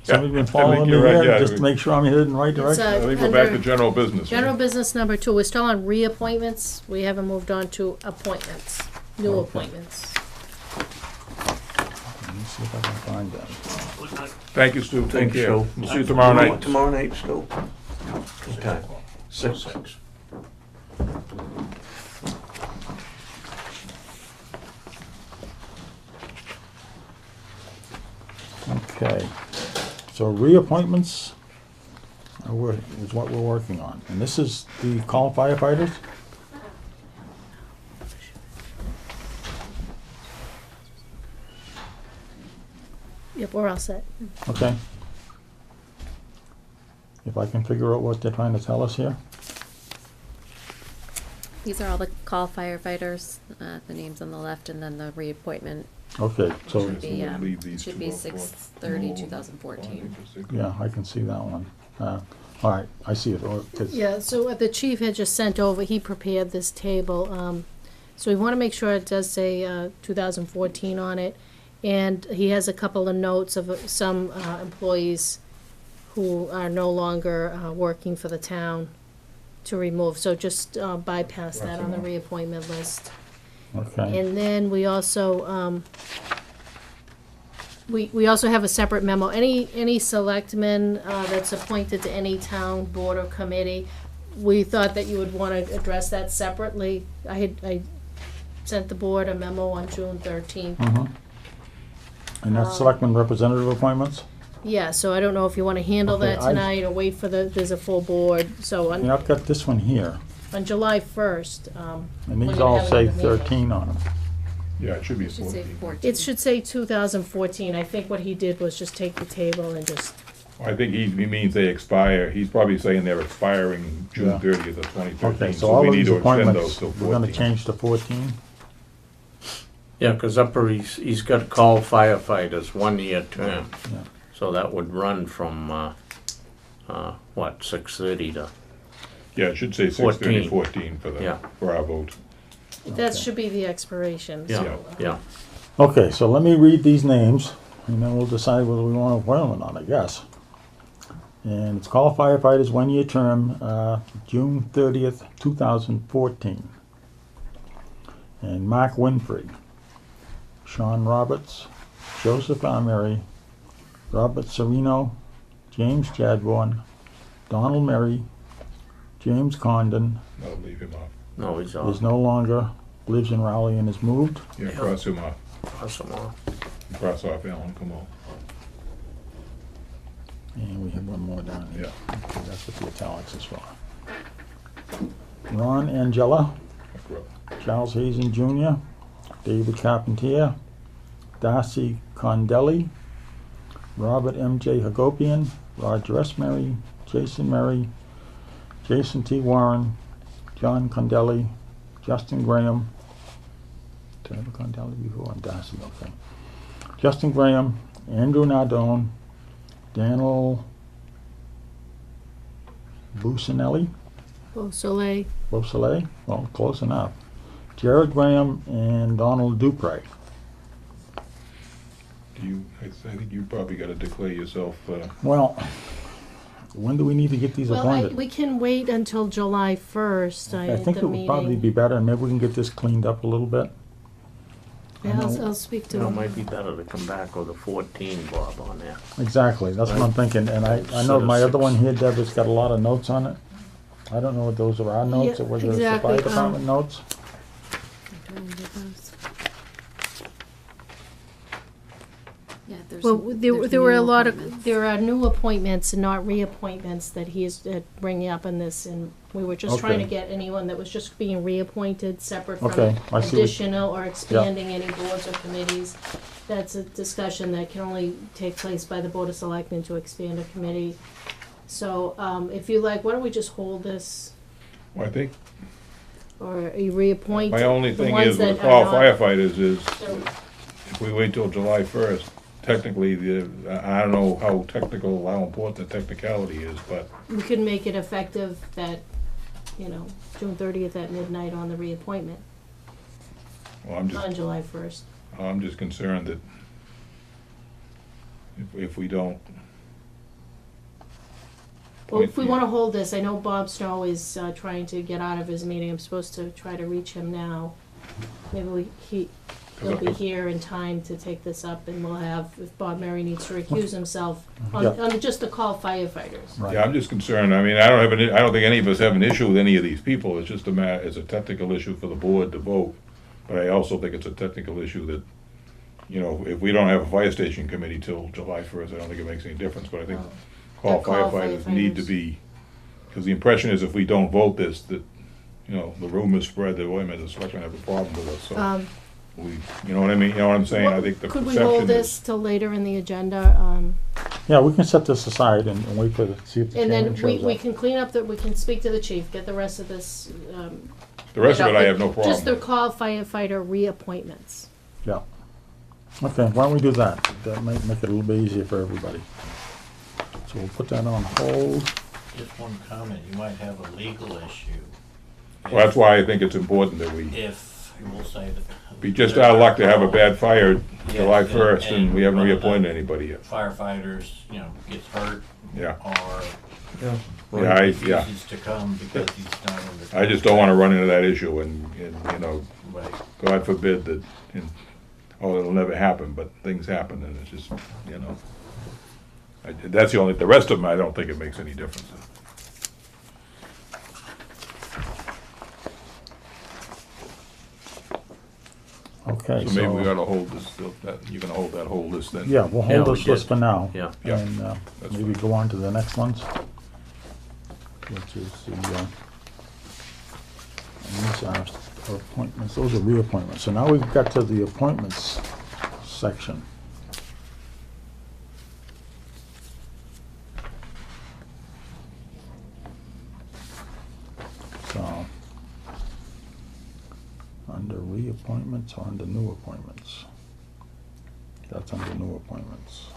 Somebody been following me you're right, here, yeah. just to make sure I'm headed in the right It's, direction? I think we're back to under general business. general business number 2, we're still on reappointments. We haven't moved on to appointments, new Okay. appointments. Let me see if I can find that. Thank you, Stu, take Thanks, care. Stu. We'll see you tomorrow night. Tomorrow night, Stu? Okay. 6. Okay, so reappointments is what we're working on. And this is the call firefighters? Yep, we're all set. Okay. If I can figure out what they're trying to tell us here. These are all the call firefighters, the names on the left, and then the reappointment Okay, so, should be, Leave these should two be up for 6/30/2014. yeah, I can see that one. All right, I see it. Oh, 'cause- Yeah, so what the chief had just sent over, he prepared this table. So we want to make sure it does say 2014 on it. And he has a couple of notes of some employees who are no longer working for the town to remove. So just bypass that on the reappointment list. Okay, And then we also, we also have a separate memo. Any selectman that's appointed to any town board or committee, we thought that you would want to address that separately. I sent the board a memo on June 13th. and that's selectmen representative appointments? Yeah, so I don't know if you want to handle Okay, that tonight or wait for there's a full board. So I mean, I've got this one here, on July 1st. and we're these gonna all have say another meeting. 13 on them. Yeah, it should be It should say 14. 14. It should say 2014. I think what he did was just take the table and just, I think he means they expire, he's probably saying they're expiring June Yeah. 30th of 2013. Okay, so So all we of need these to extend those appointments, till we're gonna 14. change to 14? Yeah, because upper, he's got call firefighters, 1-year term. Yeah. So that would run from, what, 6:30 to, Yeah, it should say 6/30, 14 for Yeah. for our vote. that Okay. should be the expiration. yeah, so, yeah. Okay, so let me read these names, and then we'll decide whether we want to appoint them or not, I guess. And it's call firefighters, 1-year term, June 30th, 2014. And Mark Winfrey, Sean Roberts, Joseph Armory, Robert Serino, James Chadbourne, Donald Merry, James Condon, I'll leave him off. No, he's is off. no longer, lives in Raleigh and is moved. Yeah, cross him off. Awesome, off. Cross off Alan, come on. And we have one more down here. Yeah. Okay, that's what the italics is for. Ron Angela, Charles Hazen Jr., David Carpentier, Darcy Condelli, Robert M.J. Hagopian, Roger S. Murray, Jason Murray, Jason T. Warren, John Condelli, Justin Graham. Did I have a Condelli before? Darcy, okay. Justin Graham, Andrew Nardone, Daniel Bucinelli, Beausoleil. Beausoleil, well, close enough. Jared Graham and Donald Dupre. I think you probably gotta declare yourself, Well, when do we need to get these Well, appointed? we can wait until July 1st. I think the it would probably meeting. be better, and maybe we can get this cleaned up a little bit. Yeah, I know. I'll speak to You know, it him. might be better to come back with a 14, Bob, on there. Exactly, that's what I'm thinking, and I know Instead of my other 6. one here, Deb, has got a lot of notes on it. I don't know what those are our notes, or Yeah, whether it's the exactly, fire department notes. Yeah, there's. Well, there's there were a new lot appointments. of, there are new appointments and not reappointments that he is bringing up in this, and we were just trying to Okay. get anyone that was just being reappointed separate from Okay, I see what- additional or expanding any boards or committees. That's a discussion that can only take place by the Board of Selectmen to expand a committee. So, if you like, why don't we just hold this, I think, or you reappoint my only the thing ones is with that call are not. firefighters is, So, if we wait till July 1st, technically, I don't know how technical, how important the technicality is, but we could make it effective that, June 30th at midnight on the reappointment, well, I'm on July 1st. just concerned that if we don't. Well, if we want to hold this, I know Bob Snow is trying to get out of his meeting. I'm supposed to try to reach him now. Maybe he'll be here in time to take this up, and we'll have, if Bob Murray needs to recuse himself, on Yeah. just the call firefighters. Right. Yeah, I'm just concerned, I mean, I don't think any of us have an issue with any of these people, it's just it's a technical issue for the board to vote. But I also think it's a technical issue that, if we don't have a fire station committee till July 1st, I don't think it makes any difference, but I think call The call firefighters need to firefighters. be, because the impression is if we don't vote this, that, the rumors spread that, wait a minute, the selectmen have a problem with us, so. you know what I mean, you know what I'm saying, I think the Could we perception hold this is. till later in the agenda? Yeah, we can set this aside and wait for, see if the And chairman then we shows up. can clean up we can speak to the chief, get the rest of this, The rest of it, I have no just the problem. call firefighter reappointments. Yeah. Okay, why don't we do that? That might make it a little bit easier for everybody. So we'll put that on hold. Just one comment, you might have a legal issue. Well, that's why I think it's important that we, If, we'll say that. be just out of luck to have a bad fire July Yes, 1st and we haven't one of the reappointed anybody yet. Firefighters, gets hurt. Yeah. Or Yeah. Yeah, refuses to come because he's not under. I just don't wanna run into that issue and, Right. God forbid that, it'll never happen, but things happen and it's just, that's the only, the rest of them, I don't think it makes any difference. Okay, So maybe we ought to hold this, you're gonna hold that whole list then? yeah, we'll Yeah, hold we this list did. for now. Yeah. Yeah, And that's maybe go on to the next ones. Which is the, and these are appointments, those are reappointments. So now we've got to the appointments section. So, under reappointments or under new appointments? That's under new appointments.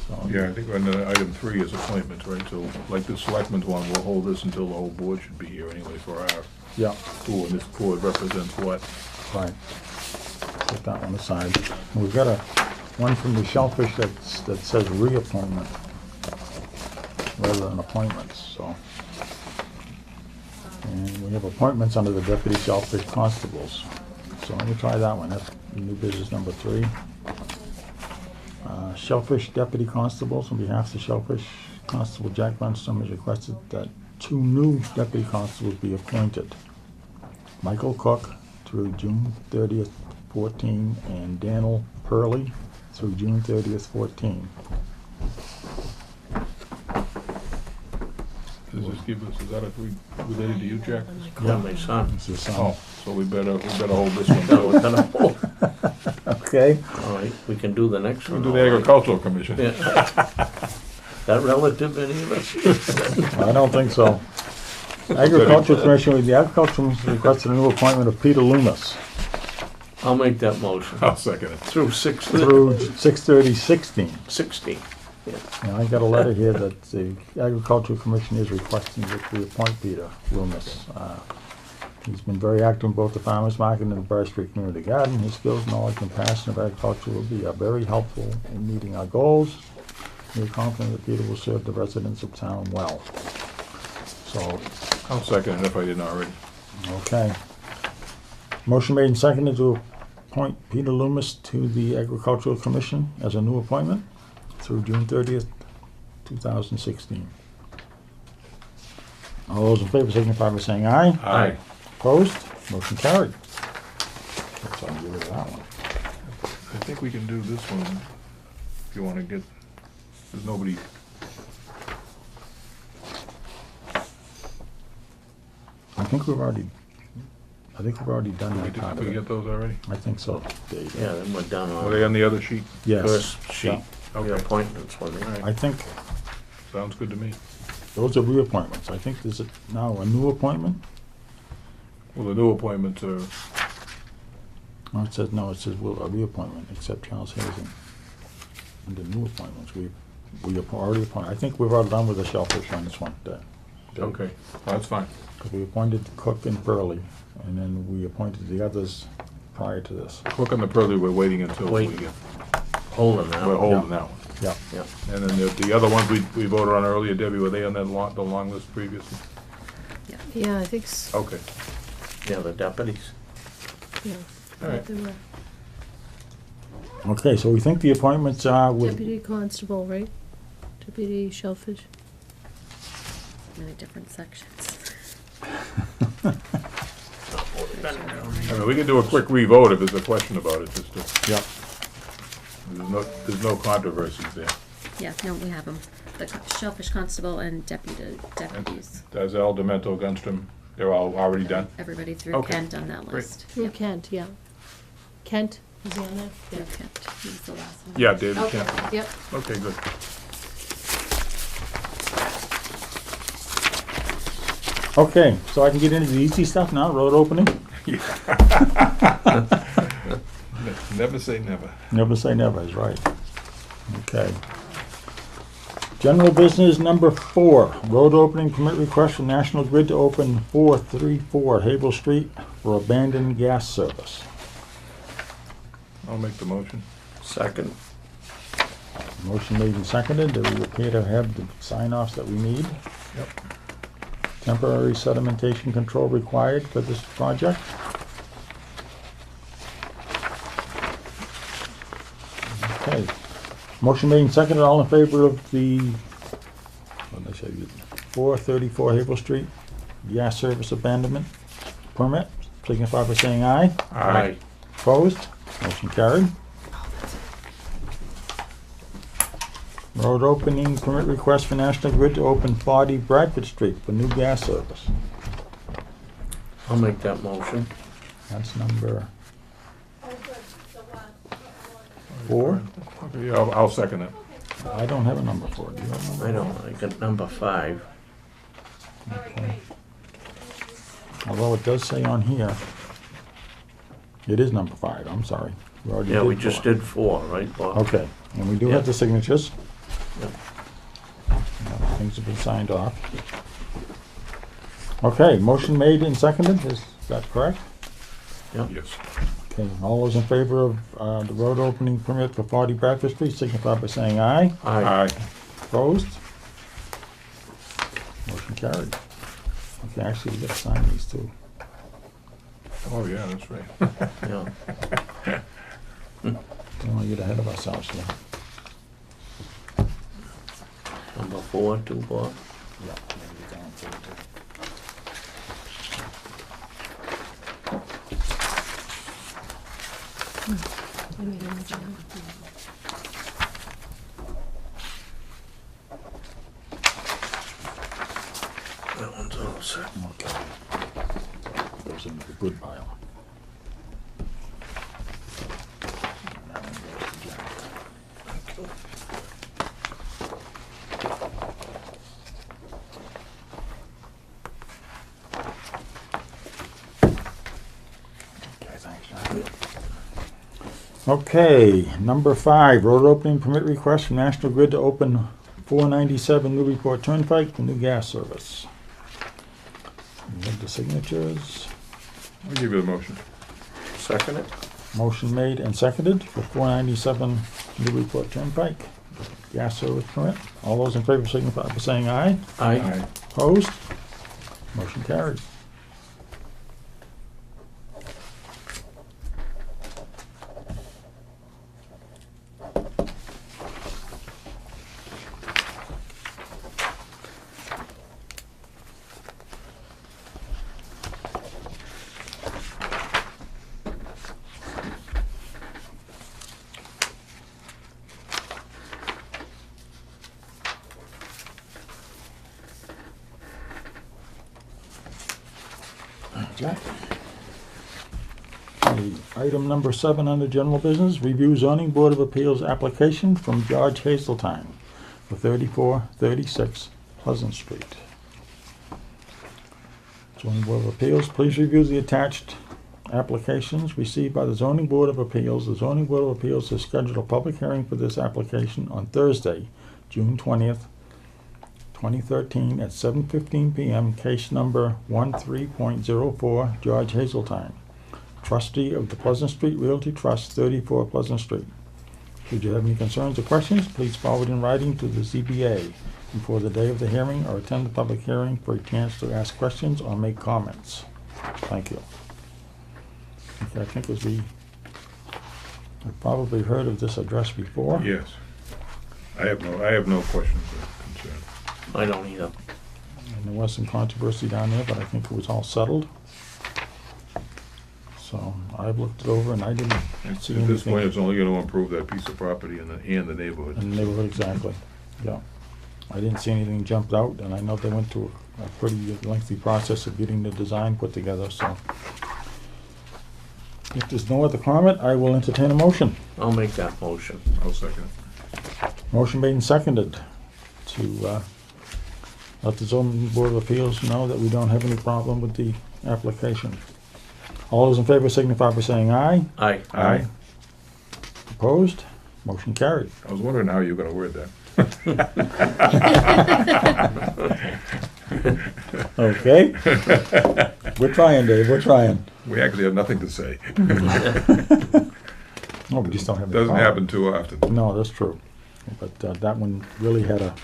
So, Yeah, I think item 3 is appointments, right? So like the selectmen's one, we'll hold this until the whole board should be here anyway for our, yeah, who in this board represents what. right. Put that one aside. We've got one from the Shellfish that says reappointment rather than appointments, so. And we have appointments under the Deputy Shellfish Constables. So let me try that one. That's new business number 3. Shellfish Deputy Constables, on behalf of the Shellfish Constable Jack Lundstrom has requested that 2 new Deputy Constables be appointed. Michael Cook through June 30th, 14, and Daniel Purley through June 30th, 14. Does this give us, is that related to you, Jack? Yeah, my son. This is, Oh, so we better hold this one. So we're gonna hold. okay. All right, we can do the next We'll one. do the all right. agricultural commission. Yeah. That relative to any of us? I don't think so. Agricultural Commission, the Agricultural Commission requested a new appointment of Peter Loomis I'll make that motion. I'll second it. Through 6 through 6/30/16. 16. And I got a letter here that the Agricultural Commission is requesting that we appoint Peter Loomis. He's been very active in both the farmers market and the Burr Street Community Garden. His skills, knowledge, and passion of agriculture will be very helpful in meeting our goals. We are confident that Peter will serve the residents of town well. So, I'll second it if I didn't already. okay. Motion made and seconded to appoint Peter Loomis to the Agricultural Commission as a new appointment through June 30th, 2016. All those in favor signify by saying aye. Aye. Opposed? Motion carried. Let's get rid of that one. I think we can do this one if you wanna get, there's nobody. I think we've already done Did that we part of it. get those already? I think so, Dave. Yeah, then we're done Were they on on the other sheet? Yes. first sheet. Yeah. The Okay. appointments, wasn't it? I think Sounds good to me. those are reappointments. I think there's now a new appointment. Well, the new appointments are, No, it says well, a reappointment, except Charles Hazen. Under new appointments, we have already appointed. I think we've already done with the Shellfish on this one, Dave. okay, that's fine. Because we appointed Cook and Burley, and then we appointed the others prior to this. Cook and the Purley, we're waiting until we Wait. get, Holding that. we're one. holding that one. Yeah. Yeah. And then the other ones we voted on earlier, Debbie, were they on that the long list previously? Yeah, I think so. Okay. Yeah, the deputies. Yeah. All right. They were Okay, so we think the appointments are with, Deputy Constable, right? Deputy Shellfish. Many different sections. I mean, we can do a quick re-vote if there's a question about it, just to, yeah, there's no controversies there. Yeah, no, we have them. the Shellfish Constable and deputies. Does Al Demento, Gunstrom, they're all already done? Everybody through Okay, Kent on that great. list. Through Yep. Kent, yeah. Kent, is he on that? Through Kent. He's the last one. Yeah, David Okay, Kemp. yep. Okay, good. Okay, so I can get into the easy stuff now, road opening? Never say never. Never say never is right. Okay. General business number 4, road opening permit request from National Grid to open 434 Havel Street for abandoned gas service. I'll make the motion. Second. Motion made and seconded. Do we appear to have the sign-offs that we need? Yep. Temporary sedimentation control required for this project. Okay. Motion made and seconded. All in favor of the, what did I say, 434 Havel Street gas service abandonment permit, signify by saying aye. Aye. Opposed? Motion carried. Road opening permit request for National Grid to open 40 Bradford Street for new gas service. I'll make that motion. That's number 4. Okay, yeah, I'll second it. I don't have a number 4. Do you have a number? I don't, I got number 5. Okay. Although it does say on here, it is number 5, I'm sorry. Already Yeah, we did just 4. did 4, right, Bob? Okay, and we do Yeah. have the signatures. Yep. Things have been signed off. Okay, motion made and seconded, is that correct? Yep. Yes. Okay, all those in favor of the road opening permit for 40 Bradford Street, signify by saying aye. Aye. Opposed? Motion carried. Okay, actually, we gotta sign these too. Oh, yeah, that's right. Yeah. Don't wanna get ahead of ourselves here. Number 4, too, Bob. Yeah. I made an original. That one's all set. Okay. Goes into the good pile. And that one goes to Jack. Thank you. Okay, thanks, John. Okay, number 5, road opening permit request from National Grid to open 497 Newburyport Turnpike for new gas service. We have the signatures. I'll give you the motion. Second it? Motion made and seconded for 497 Newburyport Turnpike gas service permit. All those in favor signify by saying aye. Aye. Opposed? Motion carries. Jack. Okay, item number 7 under general business, review zoning board of appeals application from George Hazeltine for 3436 Pleasant Street. Zoning board of appeals, please review the attached applications received by the zoning board of appeals. The zoning board of appeals has scheduled a public hearing for this application on Thursday, June 20th, 2013 at 7:15 p.m., case number 13.04, George Hazeltine, trustee of the Pleasant Street Realty Trust, 34 Pleasant Street. Should you have any concerns or questions, please forward in writing to the ZBA before the day of the hearing or attend the public hearing for a chance to ask questions or make comments. Thank you. Okay, I think as we have probably heard of this address before. Yes. I have no questions or concerns. I don't either. And there was some controversy down there, but I think it was all settled. So I've looked it over and I didn't At see this point, anything it's only gonna improve that piece of property and the neighborhood. in the neighborhood exactly. Yeah. I didn't see anything jumped out, and I know they went through a pretty lengthy process of getting the design put together, so. If there's no other comment, I will entertain a motion. I'll make that motion. I'll second it. Motion made and seconded to let the zoning board of appeals know that we don't have any problem with the application. All those in favor signify by saying aye. Aye. Aye. Opposed? Motion carried. I was wondering how you were gonna word that. Okay. We're trying, Dave, we're trying. We actually have nothing to say. No, we just don't have any Doesn't problem. happen too often. No, that's true. But that one really had a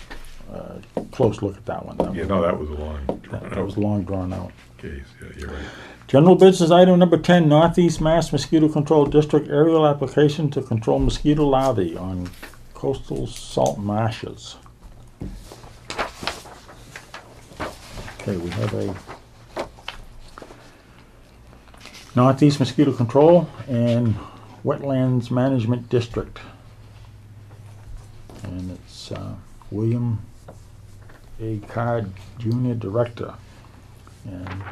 close look at that one. Yeah, no, that was a long, That was long drawn out. case, yeah, you're right. General business item number 10, Northeast Mass Mosquito Control District aerial application to control mosquito larvae on coastal salt marshes. Okay, we have a Northeast Mosquito Control and Wetlands Management District. And it's William A. Card, Jr., Director. And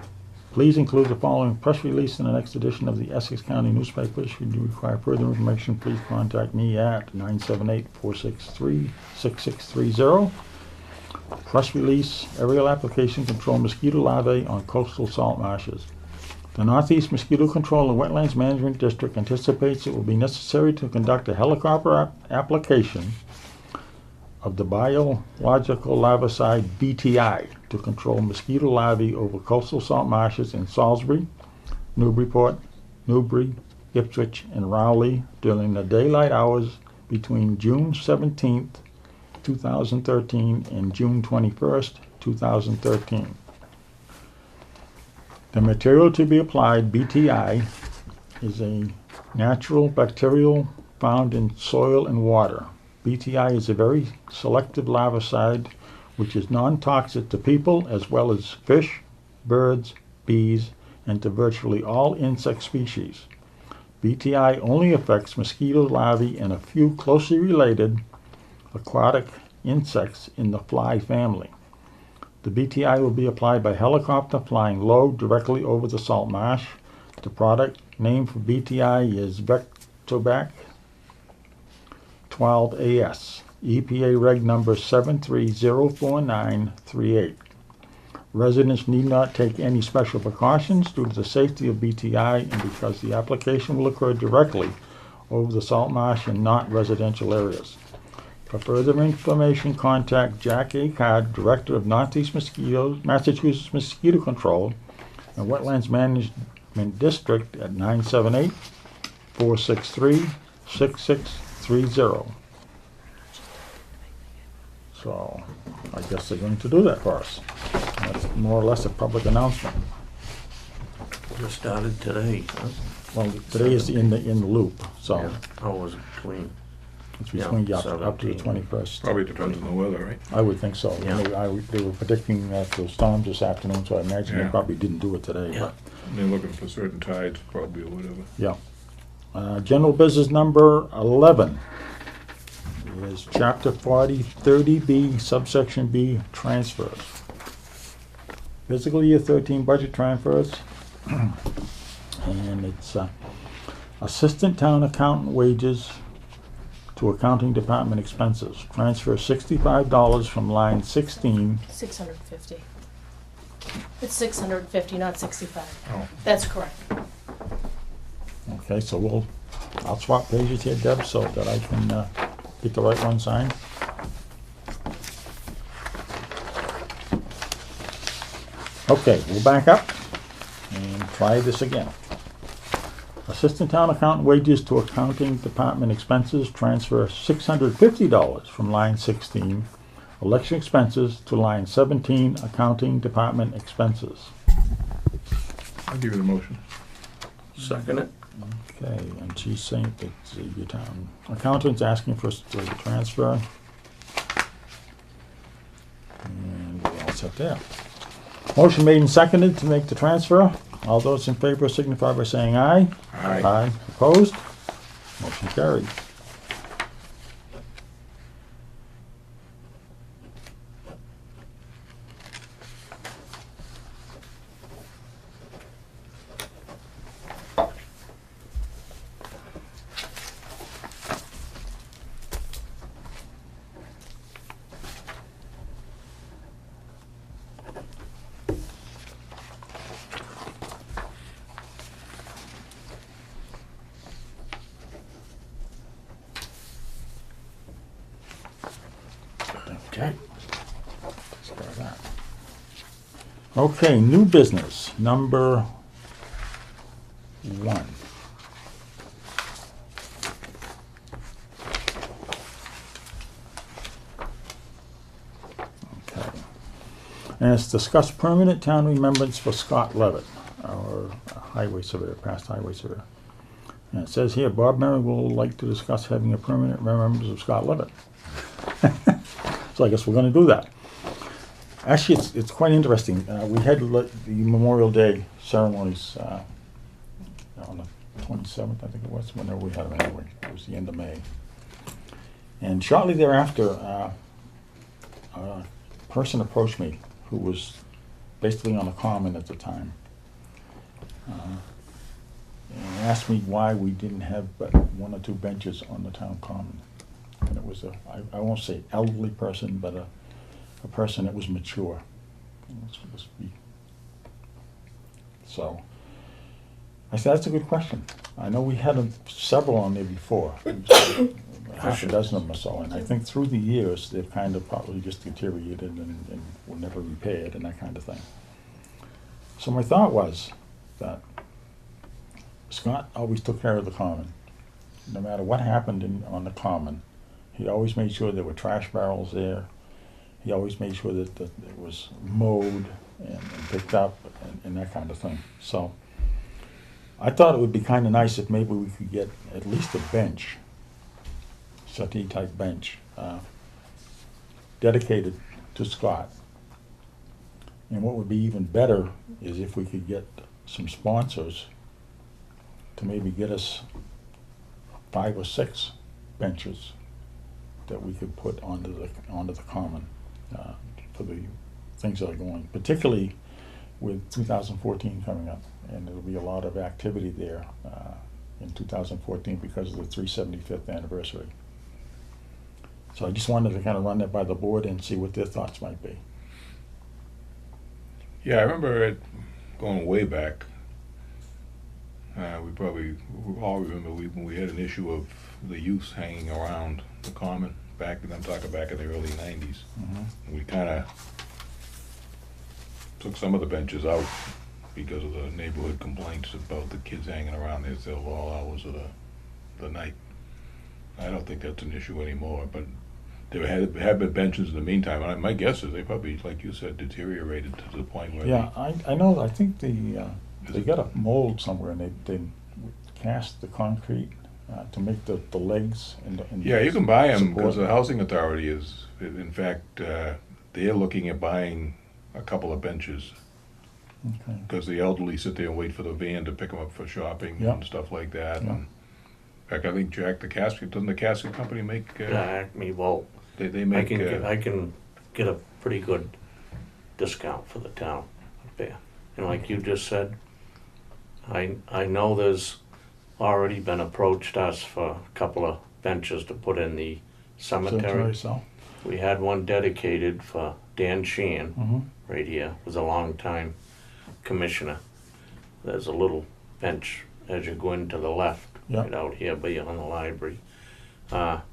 please include the following press release in the next edition of the Essex County newspaper. Should you require further information, please contact me at 978-463-6630. Press release, aerial application control mosquito larvae on coastal salt marshes. The Northeast Mosquito Control and Wetlands Management District anticipates it will be necessary to conduct a helicopter application of the biological larvicide BTI to control mosquito larvae over coastal salt marshes in Salisbury, Newburyport, Newbury, Ipswich, and Rowley during the daylight hours between June 17th, 2013 and June 21st, 2013. The material to be applied, BTI, is a natural bacterial found in soil and water. BTI is a very selective larvicide which is non-toxic to people as well as fish, birds, bees, and to virtually all insect species. BTI only affects mosquito larvae and a few closely related aquatic insects in the fly family. The BTI will be applied by helicopter flying low directly over the salt marsh. The product name for BTI is Vectobac 12AS, EPA reg number 7304938. Residents need not take any special precautions due to the safety of BTI and because the application will occur directly over the salt marsh and not residential areas. For further information, contact Jack A. Card, Director of Northeast Massachusetts Mosquito Control and Wetlands Management District at 978-463-6630. So, I guess they're going to do that for us. That's more or less a public announcement. Just started today, huh? Well, today is in the loop, so Yeah. How was it clean? it's between, Yeah, up to the 17. 21st. Probably depends on the weather, right? I would think so. Yeah. They were predicting those storms this afternoon, so I imagine they Yeah. probably didn't do it today. Yeah. But They're looking for certain tides, probably, or whatever. yeah. General business number 11 is Chapter 40, 30B, subsection B, transfers. Fiscal year 13 budget transfers, and it's assistant town accountant wages to accounting department expenses. Transfer $65 from line 16. 650. It's 650, not 65. Oh. That's correct. Okay, so I'll swap pages here, Deb, so that I can get the right one signed. Okay, we'll back up and try this again. Assistant town accountant wages to accounting department expenses, transfer $650 from line 16. Election expenses to line 17, accounting department expenses. I'll give you the motion. Second it? Okay, and she's saying that your town accountant's asking for us to transfer. And we're all set there. Motion made and seconded to make the transfer. All those in favor signify by saying aye. Aye. Aye. Opposed? Motion carried. Okay, new business, number 1. Okay. And it's discuss permanent town remembrance for Scott Levitt, our highway surveyor, past highway surveyor. And it says here, Bob Merrill will like to discuss having a permanent remembrance of Scott Levitt. So I guess we're gonna do that. Actually, it's quite interesting. We had the Memorial Day ceremonies on the 27th, I think it was, whenever we had them anyway. It was the end of May. And shortly thereafter, a person approached me who was basically on the common at the time. And asked me why we didn't have but 1 or 2 benches on the town common. And it was I won't say elderly person, but a person that was mature. So I said, that's a good question. I know we had several on there before, half a dozen of them or so, and I think through the years, they've kind of probably just deteriorated and were never repaired and that kind of thing. So my thought was that Scott always took care of the common. No matter what happened on the common, he always made sure there were trash barrels there. He always made sure that it was mowed and picked up and that kind of thing. So I thought it would be kind of nice if maybe we could get at least a bench, settee type bench, dedicated to Scott. And what would be even better is if we could get some sponsors to maybe get us 5 or 6 benches that we could put onto the common for the things that are going, particularly with 2014 coming up, and there'll be a lot of activity there in 2014 because of the 375th anniversary. So I just wanted to kind of run that by the board and see what their thoughts might be. Yeah, I remember it going way back. We all remember when we had an issue of the youth hanging around the common back, and I'm talking back in the early 90s. Mm-hmm. We kind of took some of the benches out because of the neighborhood complaints about the kids hanging around there till all hours of the night. I don't think that's an issue anymore, but there have been benches in the meantime. And my guess is they probably, like you said, deteriorated to the point where Yeah, I know. I think they got a mold somewhere, and they cast the concrete to make the legs and yeah, you can buy them because support. the housing authority is, in fact, they're looking at buying a couple of benches Okay. because the elderly sit there and wait for the van to pick them up for shopping Yeah. and stuff like that. Yeah. And in fact, I think Jack the casket, doesn't the casket company make? Acme Vault. They I make. can get a pretty good discount for the town up there. And like you just said, I know there's already been approached us for a couple of benches to put in the cemetery. So. We had one dedicated for Dan Sheehan Mm-hmm. right here, was a long time commissioner. There's a little bench as you go into the left, Yeah. right out here beyond the library. But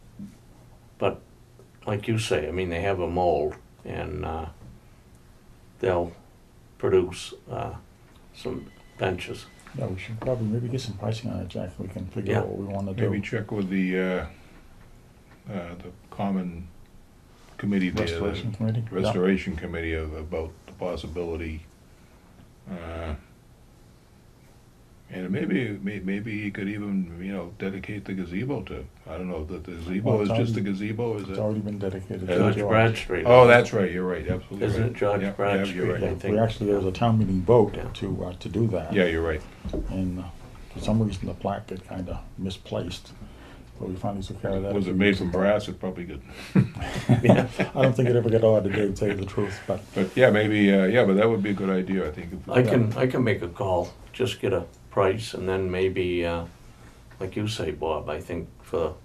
like you say, I mean, they have a mold, and they'll produce some benches. Yeah, we should probably maybe get some pricing on it, Jack. We can figure Yeah. out what we want to do. Maybe check with the common committee there. Restoration committee. Yeah. Restoration committee about the possibility, and maybe you could even dedicate the gazebo to. I don't know, the gazebo Well, is it's just a already- gazebo, is It's it? already been dedicated Yeah, to George Bradstreet. Oh, that's right. You're right. Absolutely. Isn't right. it George Yeah, Bradstreet? Yeah, you're right. I think. We actually, there was a town meeting vote Yeah. to do that. Yeah, you're right. And for some reason, the plaque got kind of misplaced. But we finally took care of that. a Was few it made years from ago. brass? It's probably good. Yeah. I don't think it ever got ordered, Dave, to tell you the truth, but But yeah, maybe. Yeah, but that would be a good idea. I think. If we- I can make a call, just get a price, and then maybe, like you say, Bob, I think for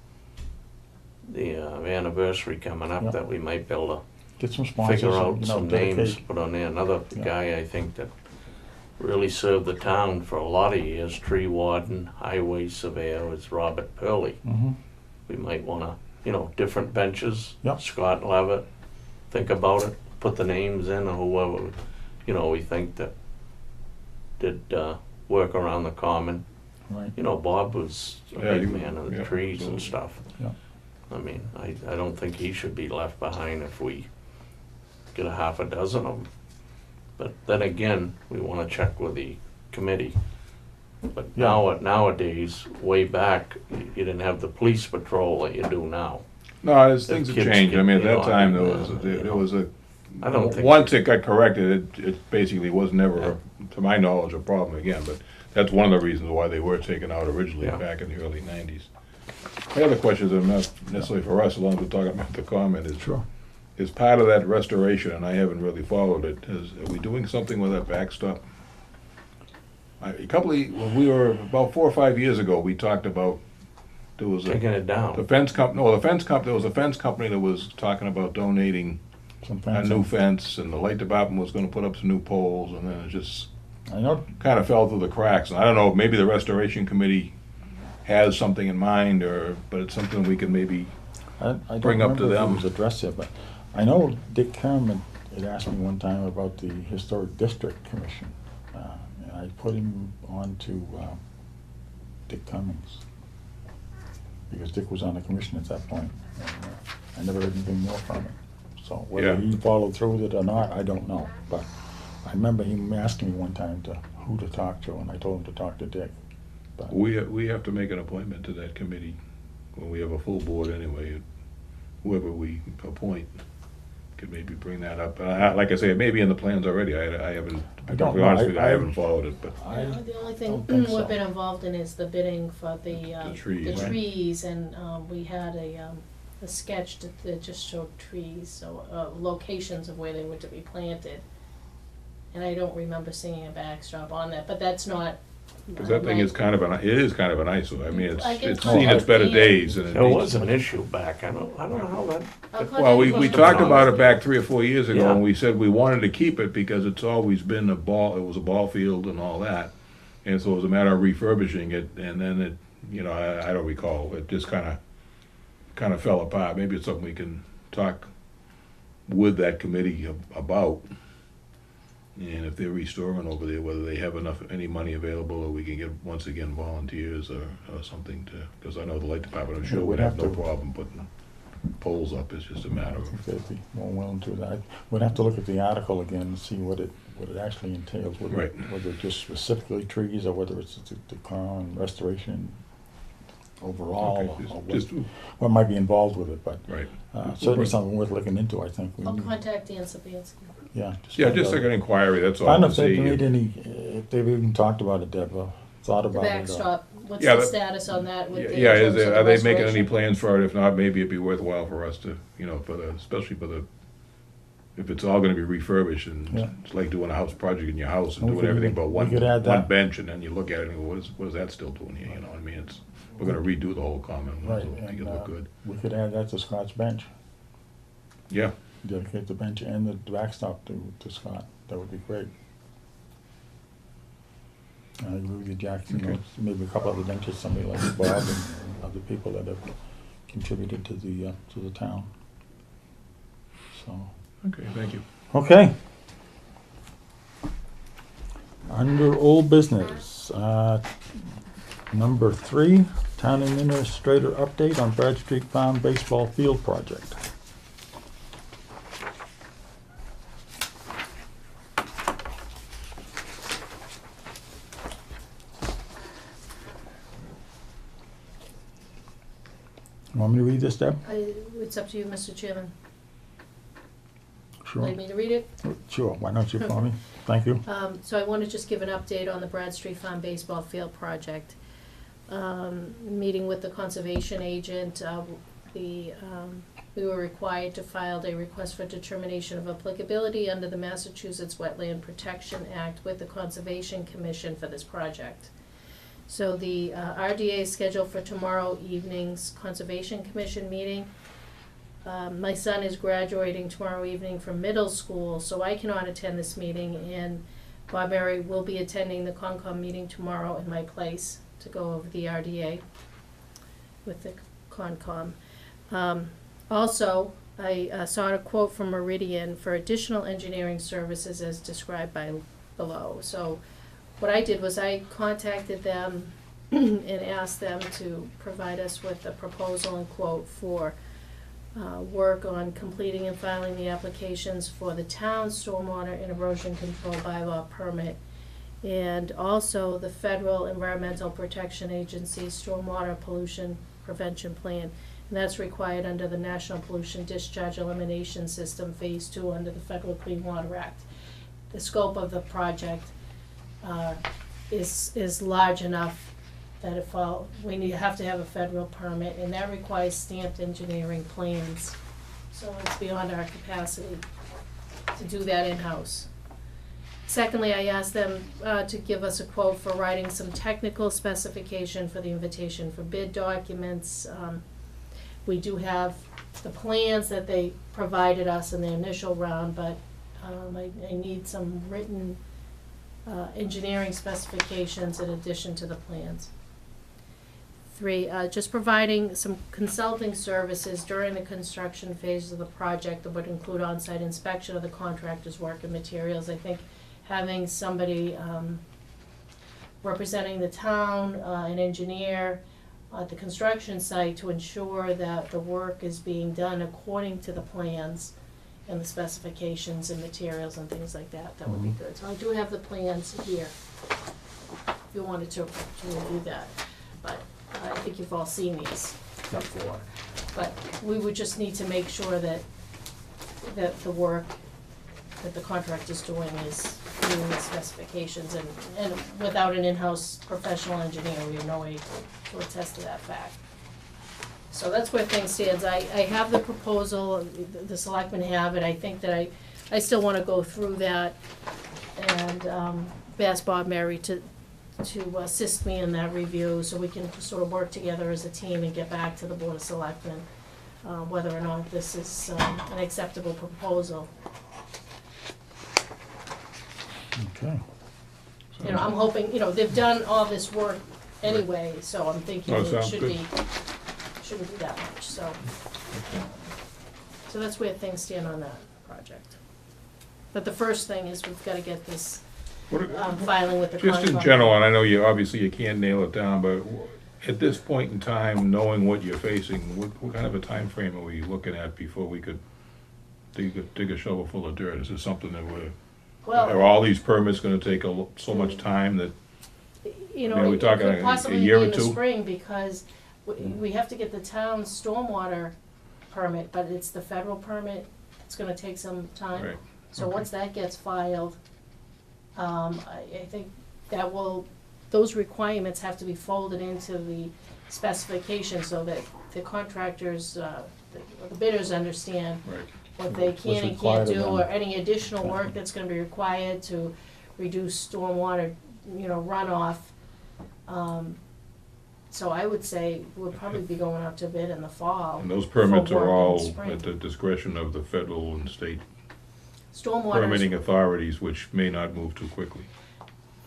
the anniversary coming Yeah. up, that we might be able to get some sponsors. figure and, out some dedicate. names, put on there. Another Yeah. guy I think that really served the town for a lot of years, tree warden, highway surveyor, was Robert Purley. Mhm. We might wanna, different benches. Yep. Scott Levitt, think about it, put the names in, or whoever, you know, we think that did work around the common. Right. You know, Bob was a Yeah, big he was- man of the yeah, trees and absolutely. stuff. Yeah. I mean, I don't think he should be left behind if we get a half a dozen of them. But then again, we wanna check with the committee. But Yeah. nowadays, way back, you didn't have the police patrol that you do now. No, things have kids changed. I can, mean, at you that know, time, I there mean, was, you there know. was a, I don't think. once it got corrected, it basically was never, to my knowledge, a problem again, but that's one of the reasons why they were taken out originally Yeah. back in the early nineties. My other questions are not necessarily for us, as long as we're talking about the comment, is Sure. is part of that restoration, and I haven't really followed it, are we doing something with that backstop? When we were, about 4 or 5 years ago, we talked about, there was Taking it the down. fence company, no, there was a fence company that was talking about donating Some a fence. new fence, and the light department was gonna put up some new poles, and then it just I know, kinda fell through the cracks, and I don't know, maybe the restoration committee has something in mind, but it's something we can maybe, I don't Bring up to remember if them. it was addressed here, but I know Dick Kerman had asked me one time about the Historic District Commission. And I put him on to Dick Cummings, because Dick was on the commission at that point. And, I never heard anything more from him. So whether Yeah. he followed through with it or not, I don't know. But I remember him asking me one time who to talk to, and I told him to talk to Dick. But we have to make an appointment to that committee, when we have a full board anyway, whoever we appoint could maybe bring that up. Like I say, it may be in the plans already, I haven't, to I be don't perfectly know. honest with you, I I- haven't followed it, but. I The only thing don't think so. we've been involved in is the bidding for the trees, the right. trees, and we had a sketch that just showed trees, so locations of where they were to be planted. And I don't remember seeing a backstop on that, but that's not. Cause that thing is kind of it is kind of an eyesore, I mean, I can it's seen its contact better Ian. days, and it There needs- was an issue back, I don't know how that. I'll Well, we contact talked Ian. about it back 3 or 4 years ago, Yeah. and we said we wanted to keep it because it's always been it was a ball field and all that. And so it was a matter of refurbishing it, and then it, I don't recall, it just kinda fell apart. Maybe it's something we can talk with that committee about. And if they're restoring over there, whether they have any money available, or we can get, once again, volunteers or something because I know the light department, I'm sure, Yeah, would we'd have have no to- problem putting poles up. It's just a matter I of. think they'd be more willing to do that. We'd have to look at the article again and see what it actually entails, whether it's just specifically trees or whether it's the common restoration overall, Okay, or just- what might be involved with it, but Right. certainly something worth looking into, I think. I'll contact Dan Sabansky. Yeah. Yeah, find just out. like an inquiry, that's all. I don't know to if they've see made any, if they've even talked about it, Deb, or thought The about it. or- backstop, what's Yeah, the that- status on that with the? Yeah, in terms of the are they making any restoration? plans for it? If not, maybe it'd be worthwhile for us to, especially if it's all gonna be refurbished, and Yeah. it's like doing a house project in your house and We doing could everything even- but we one could add that. bench, and then you look at it and go, what is that still doing here, I mean, we're gonna redo the whole common, Right, so make and it look good. we could add that to Scott's bench, Yeah, dedicate the bench and the backstop to Scott, that would be great. I agree with you, Jack, Okay. maybe a couple other benches, somebody like Bob and other people that have contributed to the town. So, okay, thank you. okay. Under old business, number 3, town administrator update on Brad Street Farm baseball field project. You want me to read this, Deb? It's up to you, Mr. Chairman. Sure. Like me to read it? Sure, why don't you for me? Thank you. So I want to just give an update on the Brad Street Farm baseball field project. Meeting with the conservation agent, we were required to file a request for determination of applicability under the Massachusetts Wetland Protection Act with the Conservation Commission for this project. So the RDA is scheduled for tomorrow evening's Conservation Commission meeting. My son is graduating tomorrow evening from middle school, so I cannot attend this meeting, and Bob Murray will be attending the Concom meeting tomorrow in my place to go over the RDA with the Concom. Also, I sought a quote from Meridian for additional engineering services as described by below. So what I did was I contacted them and asked them to provide us with a proposal and quote for work on completing and filing the applications for the town's stormwater and erosion control bylaw permit, and also the Federal Environmental Protection Agency's stormwater pollution prevention plan. And that's required under the National Pollution Discharge Elimination System Phase 2 under the Federal Clean Water Act. The scope of the project is large enough that have to have a federal permit, and that requires stamped engineering plans. So it's beyond our capacity to do that in-house. Secondly, I asked them to give us a quote for writing some technical specification for the invitation for bid documents. We do have the plans that they provided us in the initial round, but I need some written engineering specifications in addition to the plans. 3, just providing some consulting services during the construction phase of the project that would include on-site inspection of the contractor's work and materials. I think having somebody representing the town, an engineer at the construction site to ensure that the work is being done according to the plans and the specifications and materials and things like that, that would be good. So I do have the plans here, if you wanted to review that, but I think you've all seen these before. But we would just need to make sure that the work that the contractor's doing is meeting the specifications, and without an in-house professional engineer, we have no way to attest to that fact. So that's where things stand. I have the proposal, the selectmen have it. I think that I still wanna go through that and ask Bob Mary to assist me in that review, so we can sort of work together as a team and get back to the Board of Selectmen, whether or not this is an acceptable proposal. Okay. You know, I'm hoping, they've done all this work anyway, so I'm thinking Oh, it sounds shouldn't good. be that much, so. So that's where things stand on that project. But the first thing is we've gotta get this filing with the contract. Just in general, and I know you can't nail it down, but at this point in time, knowing what you're facing, what kind of a time frame are we looking at before we could dig a shovel full of dirt? Is this something that are all these permits gonna take so much time that, we're It talking could a possibly be year or in the two? spring, because we have to get the town's stormwater permit, but it's the federal permit, it's gonna take some time. Right. So Okay. once that gets filed, I think those requirements have to be folded into the specification so that the contractors, the bidders understand Right. what they What's can and required can't of do, them. or any additional work that's gonna be required to reduce stormwater, runoff. So I would say we'll probably be going out to bid in the fall. And those permits for work are in the all spring. at the discretion of the federal and state Stormwater. permitting authorities, which may not move too quickly.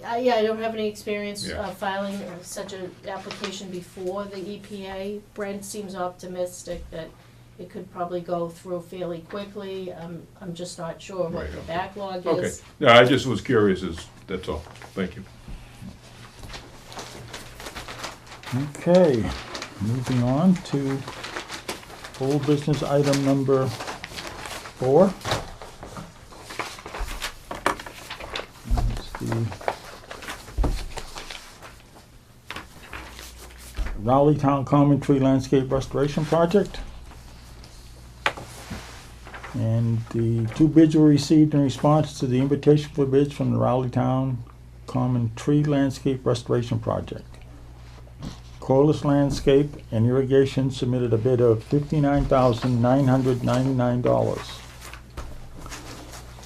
Yeah, I don't have any experience Yeah. filing such an application before the EPA. Brent seems optimistic that it could probably go through fairly quickly. I'm just not sure what Right, the okay. backlog Okay, is. no, I just was curious, that's all. Thank you. Okay, moving on to old business item number 4. That's the Rowley Town Common Tree Landscape Restoration Project. And the 2 bids were received in response to the invitation for bids from the Rowley Town Common Tree Landscape Restoration Project. Corliss Landscape and Irrigation submitted a bid of $59,999.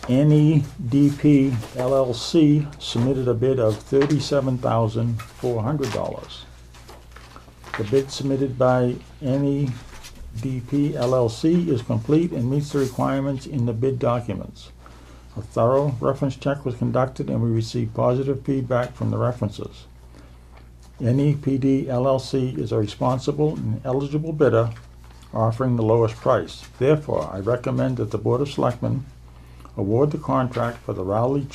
NEDP LLC submitted a bid of $37,400. The bid submitted by NEDP LLC is complete and meets the requirements in the bid documents. A thorough reference check was conducted and we received positive feedback from the references. NEPD LLC is a responsible and eligible bidder offering the lowest price. Therefore, I recommend that the Board of Selectmen award the contract for the Rowley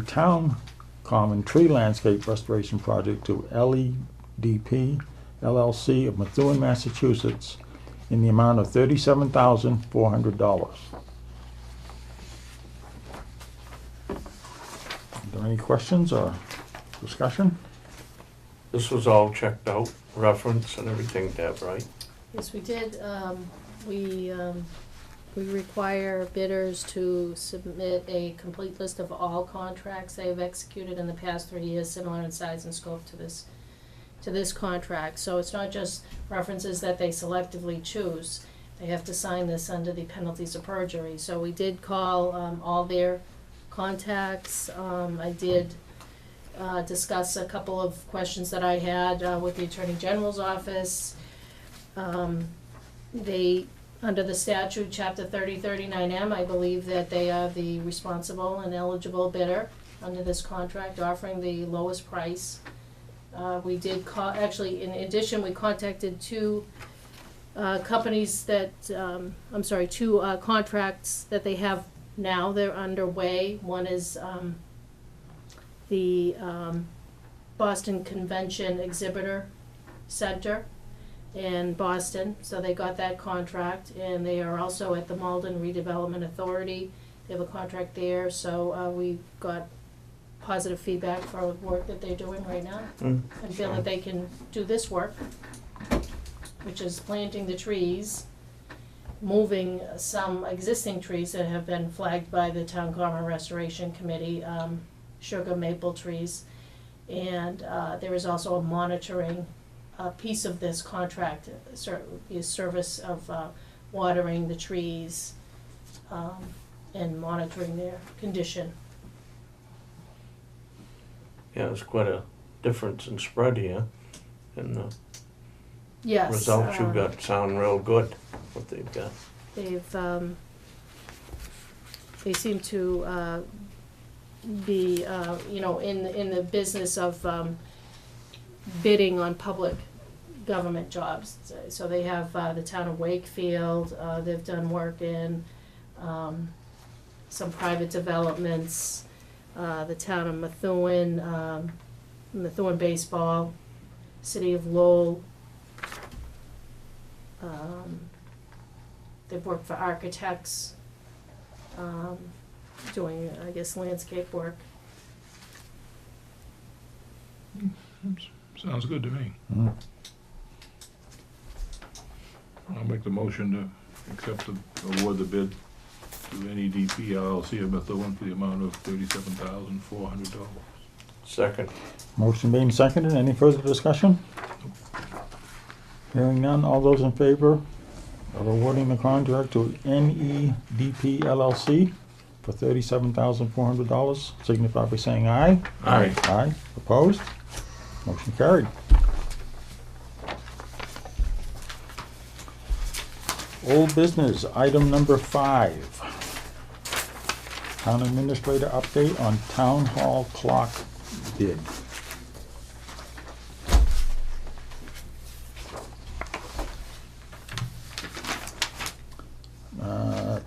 Town Common Tree Landscape Restoration Project to LEDP LLC of Methuen, Massachusetts, in the amount of $37,400. Are there any questions or discussion? This was all checked out, reference and everything, Deb, right? Yes, we did. We require bidders to submit a complete list of all contracts they have executed in the past 3 years, similar in size and scope to this contract. So it's not just references that they selectively choose. They have to sign this under the penalties of perjury. So we did call all their contacts. I did discuss a couple of questions that I had with the Attorney General's office. Under the statute, Chapter 3039M, I believe that they are the responsible and eligible bidder under this contract, offering the lowest price. We did actually, in addition, we contacted two companies that, two contracts that they have now. They're underway. One is the Boston Convention Exhibitor Center in Boston, so they got that contract, and they are also at the Malden Redevelopment Authority. They have a contract there, so we got positive feedback for work that they're doing right now, and feel that they can do this work, which is planting the trees, moving some existing trees that have been flagged by the Town Common Restoration Committee, sugar maple trees, and there is also a monitoring piece of this contract, a service of watering the trees and monitoring their condition. Yeah, there's quite a difference in spread here, and the Yes. results you got sound real good, what they've got. They seem to be, in the business of bidding on public government jobs. So they have the town of Wakefield, they've done work in some private developments, the town of Methuen, Methuen Baseball, City of Lowell. They've worked for architects, doing, I guess, landscape work. Sounds good to me. I'll make the motion to accept the, award the bid to NEDP LLC of Methuen for the amount of $37,400. Second. Motion being seconded. Any further discussion? Hearing none. All those in favor of awarding the contract to NEDP LLC for $37,400 signify by saying aye. Aye. Aye. Opposed? Motion carried. Old business, item number 5. Town administrator update on town hall clock bid.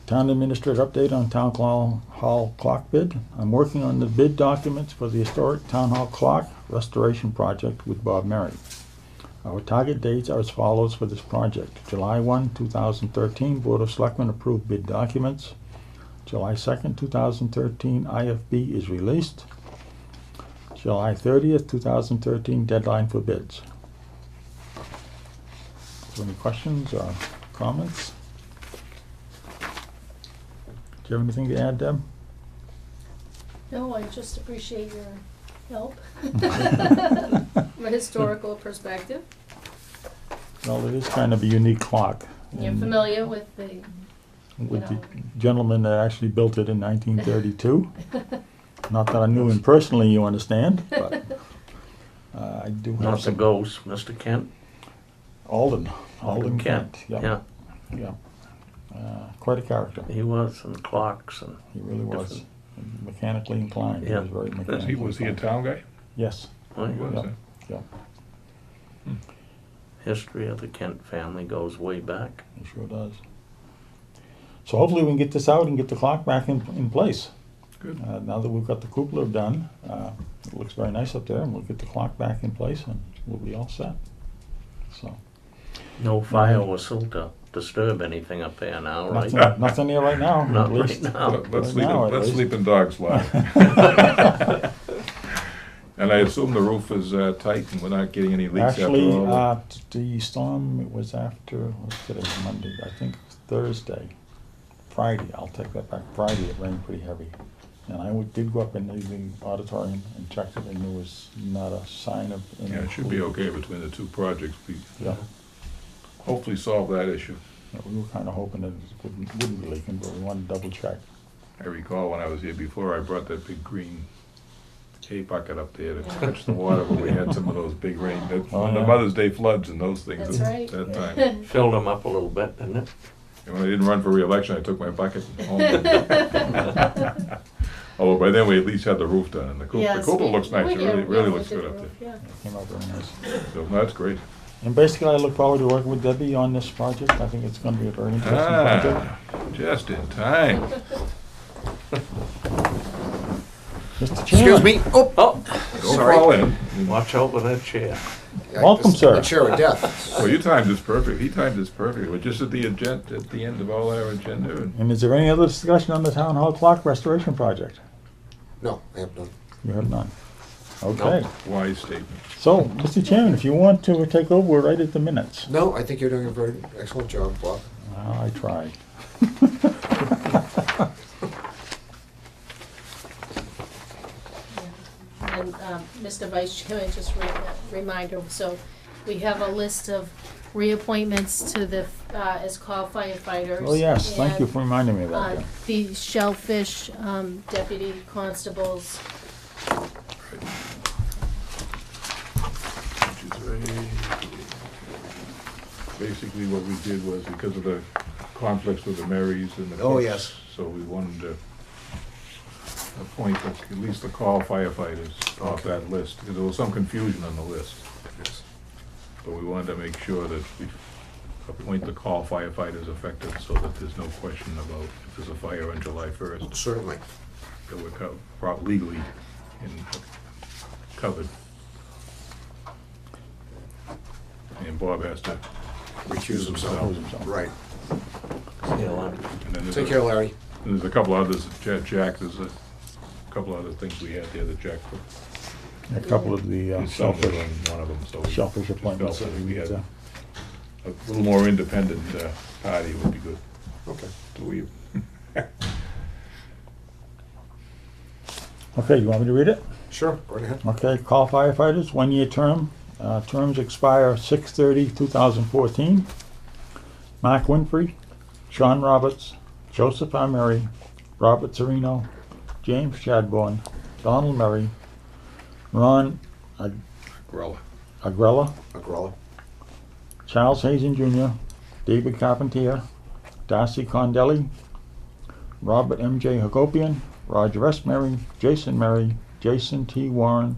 Town administrator update on town hall clock bid. I'm working on the bid documents for the historic town hall clock restoration project with Bob Merry. Our target dates are as follows for this project. July 1, 2013, Board of Selectmen approved bid documents. July 2nd, 2013, IFB is released. July 30th, 2013, deadline for bids. Any questions or comments? Do you have anything to add, Deb? No, I just appreciate your help from a historical perspective. Well, it is kind of a unique clock. You're and familiar with the, with the gentleman that actually built it in 1932. Not that I knew him personally, you understand, but I do have Not the some. ghost, Mr. Kent. Alden Kent. Yeah, Yeah. Quite a character. he was, and clocks and. He really was. different- Mechanically inclined. He Yeah. was very mechanically Was he a inclined. town guy? Yes. Oh, He yeah. was, Yeah. eh? Yeah. history of the Kent family goes way back. It sure does. So hopefully we can get this out and get the clock back in place. Good. Now that we've got the cupola done, it looks very nice up there, and we'll get the clock back in place, and we'll be all set. So, No fire whistle to disturb anything up there now, right? nothing there right now, Not at least. right now. Let's Right now, at let's least. sleep in dog's life. And I assume the roof is tight and we're not getting any leaks after Actually, all? the storm was after, what's today, Monday, I think Thursday, Friday, I'll take that back, Friday it rained pretty heavy. And I did go up in the auditorium and checked it, and there was not a sign of any. Yeah, it should be okay between the two projects. We Yeah, hopefully solve that issue. we were kinda hoping that it wouldn't be leaking, but we wanted to double check. I recall when I was here before, I brought that big green hay bucket up there to catch the water when we had some of those big rain, Oh, when the yeah. Mother's Day floods and those things That's at right. that time. Filled them up a little bit, didn't it? And when I didn't run for re-election, I took my bucket home. Although by then we at least had the roof done, and the Yes, cupola we- looks nice, we it did, really, yeah, really we looks did good up the there. roof, yeah. It came out very nice. So, no, that's great. And basically, I look forward to working with Debbie on this project. I think it's gonna be a very interesting project. Just in time. Mr. Chairman. Excuse me. Oh, Oh, Don't Sorry. fall in. watch out with that chair. Welcome, sir. The chair of death. Well, you timed this perfect. He timed this perfect. We're just at the end of all our agenda. And And is there any other discussion on the town hall clock restoration project? No, I have none. You have none. Okay. wise statement. So, Mr. Chairman, if you want to take over, we're right at the minutes. No, I think you're doing a very excellent job, Bob. I try. And, Mr. Vice Chairman, just reminder, so we have a list of reappointments to the, as call firefighters. Oh, yes, thank you and, for reminding me of that. yeah. The shellfish, deputy constables. Which is basically what we did was because of the conflicts with the Marys and the Oh, cooks, yes. so we wanted to appoint at least the call firefighters off that list, because there was some confusion on the list. But we wanted to make sure that we appoint the call firefighters effective so that there's no question about if there's a fire on July 1st, Certainly. that we're legally covered. And Bob has to Recuse himself. Right. See you later. And then there's Take care, Larry. And there's a couple others, Jack, there's a couple other things we had there that Jack put. A couple of the his son was shellfish, on one of them, so we shellfish felt appointments. that that we had uh, a little more independent party would be good. Okay. So we, Okay, you want me to read it? Sure, go right ahead. Okay, call firefighters, one-year term. Terms expire 6/30/2014. Mark Winfrey, Sean Roberts, Joseph R. Murray, Robert Serino, James Chadbourne, Donald Murray, Ron Grella. Agrella, Charles Hazen Jr., David Carpentier, Darcy Condelli, Robert M.J. Hagopian, Roger S. Murray, Jason Murray, Jason T. Warren,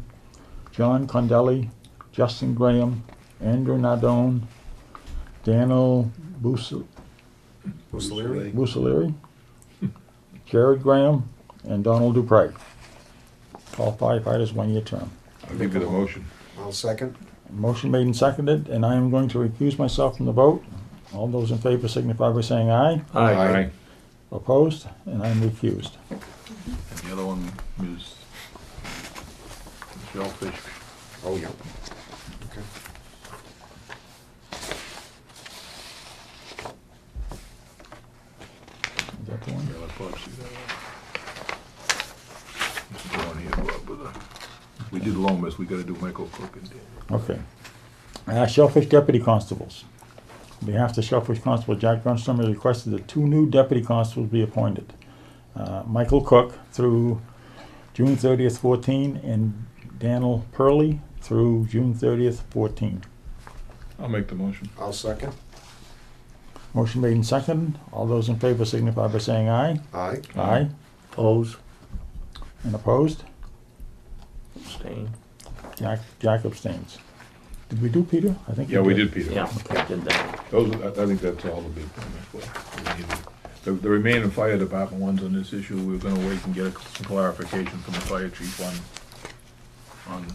John Condelli, Justin Graham, Andrew Nardone, Daniel Busalieri, Jared Graham, and Donald Dupre. All firefighters, one-year term. I'll give you the motion. I'll second. Motion made and seconded, and I am going to recuse myself from the vote. All those in favor signify by saying aye. Aye. Opposed? And I'm recused. And the other one is shellfish. Oh, yeah. Okay. Is that the one? Yeah, let Bob see that one. This is the one here, Bob, with the, we did Lomas, we gotta do Michael Cook and Okay. Shellfish Deputy Constables. On behalf of the Shellfish Constable, Jack Grunstrom has requested that 2 new deputy constables be appointed. Michael Cook through June 30th, 14, and Daniel Purley through June 30th, 14. I'll make the motion. I'll second. Motion made and seconded. All those in favor signify by saying aye. Aye. Aye. Oppose, And opposed? abstain. Jack abstains. Did we do Peter? I think Yeah, we did, Peter. Yeah, I did that. Those, I think that's all the big ones. The remaining fire department ones on this issue, we're gonna wait and get some clarification from the fire chief on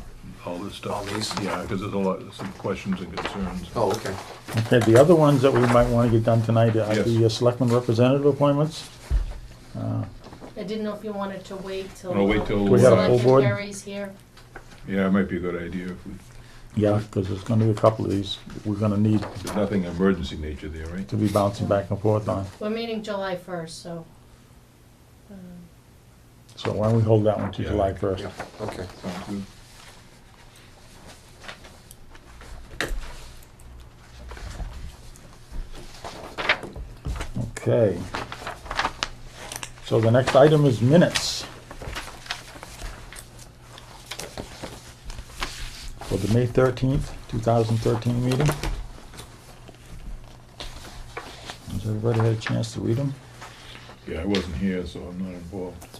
all this stuff. All these? Yeah, because there's a lot, some questions and concerns. Oh, okay. Okay, the other ones that we might want to get done tonight are Yes. the selectmen representative appointments. I didn't know if you wanted to wait till. Wanna wait till- We got a full board? Gary's here. Yeah, it might be a good idea if we, Yeah, because there's going to be a couple of these we're going to need there's nothing emergency nature there, right? to be bouncing back and forth on. We're meeting July 1st, so. So why don't we hold that one to Yeah. July 1st? Yeah, okay. Sounds good. Okay. So the next item is minutes. For the May 13th, 2013 meeting. Has everybody had a chance to read them? Yeah, I wasn't here, so I'm not involved.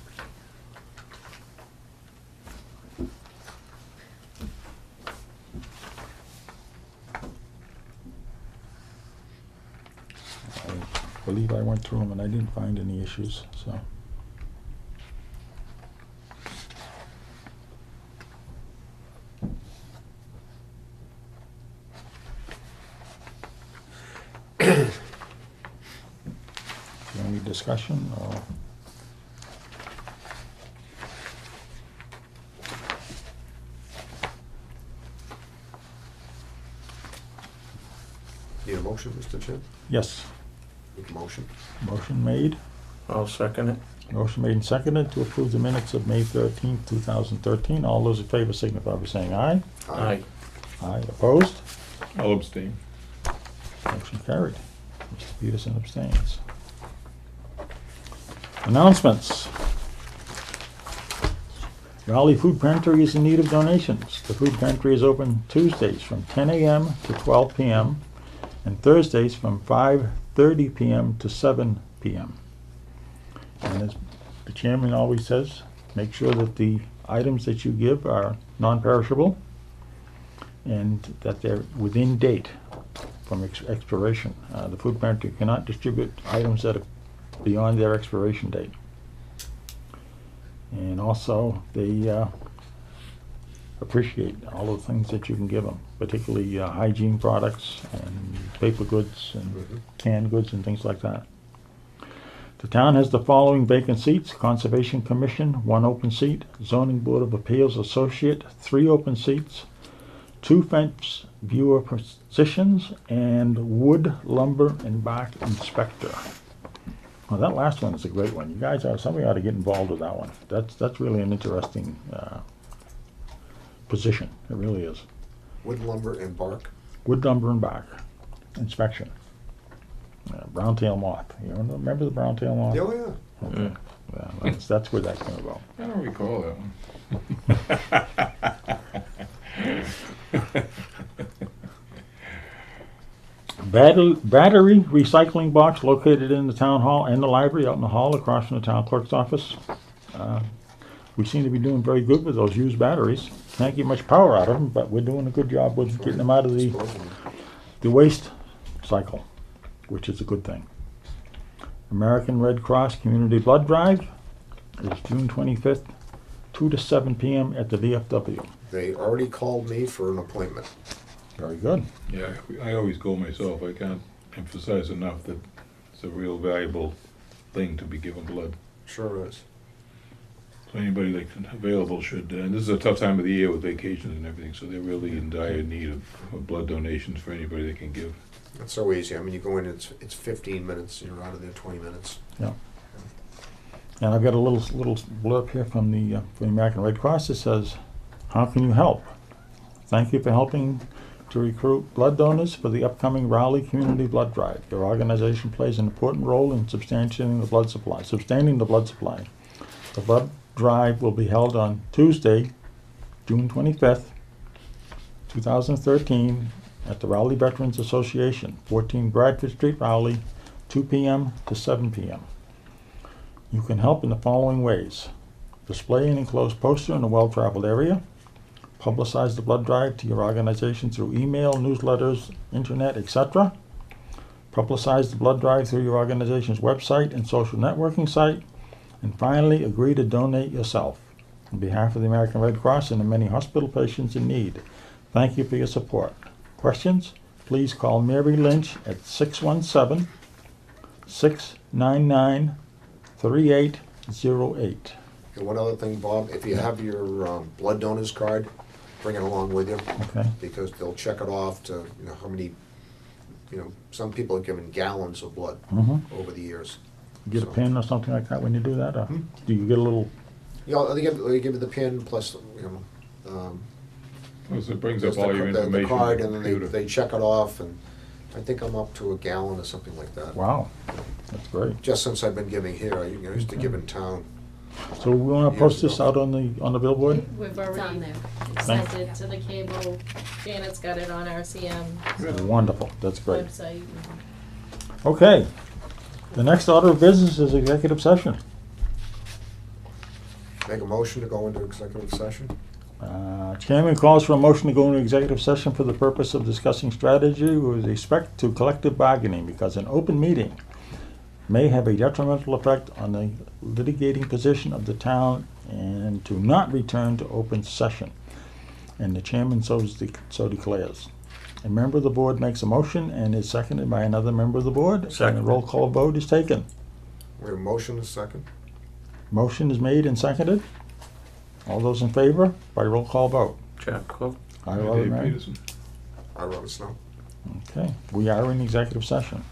I believe I went through them and I didn't find any issues, so. Any discussion or? Need a motion, Mr. Chair? Yes, Make a motion. motion made. I'll second it. Motion made and seconded to approve the minutes of May 13th, 2013. All those in favor signify by saying aye. Aye. Aye, opposed? I'll abstain. Motion carried. Mr. Peterson abstains. Announcements. Raleigh Food Pantry is in need of donations. The food pantry is open Tuesdays from 10 a.m. to 12 p.m. and Thursdays from 5:30 p.m. to 7 p.m. And as the chairman always says, make sure that the items that you give are non-perishable and that they're within date from expiration. The food pantry cannot distribute items that are beyond their expiration date. And also, they appreciate all of the things that you can give them, particularly hygiene products and paper goods and canned goods and things like that. The town has the following vacant seats: Conservation Commission, 1 open seat; Zoning Board of Appeals Associate, 3 open seats; 2 fence viewer positions, and wood, lumber, and bark inspector. Well, that last one is a great one. You guys somebody ought to get involved with that one. That's really an interesting position. It really is. Wood, lumber, and bark. Wood, lumber, and bark inspection. Brown-tail moth. You remember the brown-tail moth? Oh, yeah. Okay. Yeah, that's where that came about. I don't recall that one. Battery recycling box located in the town hall and the library, out in the hall across from the town clerk's office. We seem to be doing very good with those used batteries. Can't get much power out of them, but we're doing a good job with getting them out of the waste cycle, which is a good thing. American Red Cross Community Blood Drive is June 25th, 2 to 7 p.m. at the VFW. They already called me for an appointment. Very good. Yeah, I always go myself. I can't emphasize enough that it's a real valuable thing to be given blood. Sure is. So anybody that's available should, and this is a tough time of the year with vacations and everything, so they're really in dire need of blood donations for anybody that can give. It's so easy. I mean, you go in, it's 15 minutes, you're out of there 20 minutes. Yeah. And I've got a little blurb here from the American Red Cross that says, "How can you help? Thank you for helping to recruit blood donors for the upcoming Raleigh Community Blood Drive. Your organization plays an important role in sustaining the blood supply. The blood drive will be held on Tuesday, June 25th, 2013, at the Raleigh Veterans Association, 14 Bradford Street, Raleigh, 2 p.m. to 7 p.m. You can help in the following ways: display an enclosed poster in a well-traveled area, Publicize the blood drive to your organization through email, newsletters, internet, etc. Publicize the blood drive through your organization's website and social networking site. And finally, agree to donate yourself. On behalf of the American Red Cross and the many hospital patients in need, thank you for your support. Questions? Please call Mary Lynch at 617-699-3808. And one other thing, Bob, if you have your blood donor's card, bring it along with you, Okay. because they'll check it off to, how many, some people are given gallons of blood Mm-hmm. over the years. Get a So- pin or something like that when you do that? Or do you get a little... Yeah, they give you the pin plus, Plus it brings just up all your the information. card, on and the then computer. they check it off, and I think I'm up to a gallon or something like that. Wow, that's great. Just since I've been giving here, I used to give in town. So we want to post Years this ago. out on the billboard? We've It's on already there. sent it to the cable. Janet's got it on RCM Wonderful, that's great. website. Okay, the next order of business is executive session. Make a motion to go into executive session? Chairman calls for a motion to go into executive session for the purpose of discussing strategy with respect to collective bargaining, because an open meeting may have a detrimental effect on the litigating position of the town, and to not return to open session. And the chairman so declares. A member of the board makes a motion and is seconded by another member of the board. And a Second. roll call vote is taken. We have a motion and a second? Motion is made and seconded. All those in favor, by roll call vote. Jack Cook. Aye, Robert Dave Mary. Peterson. I wrote a snow. Okay, we are in executive session.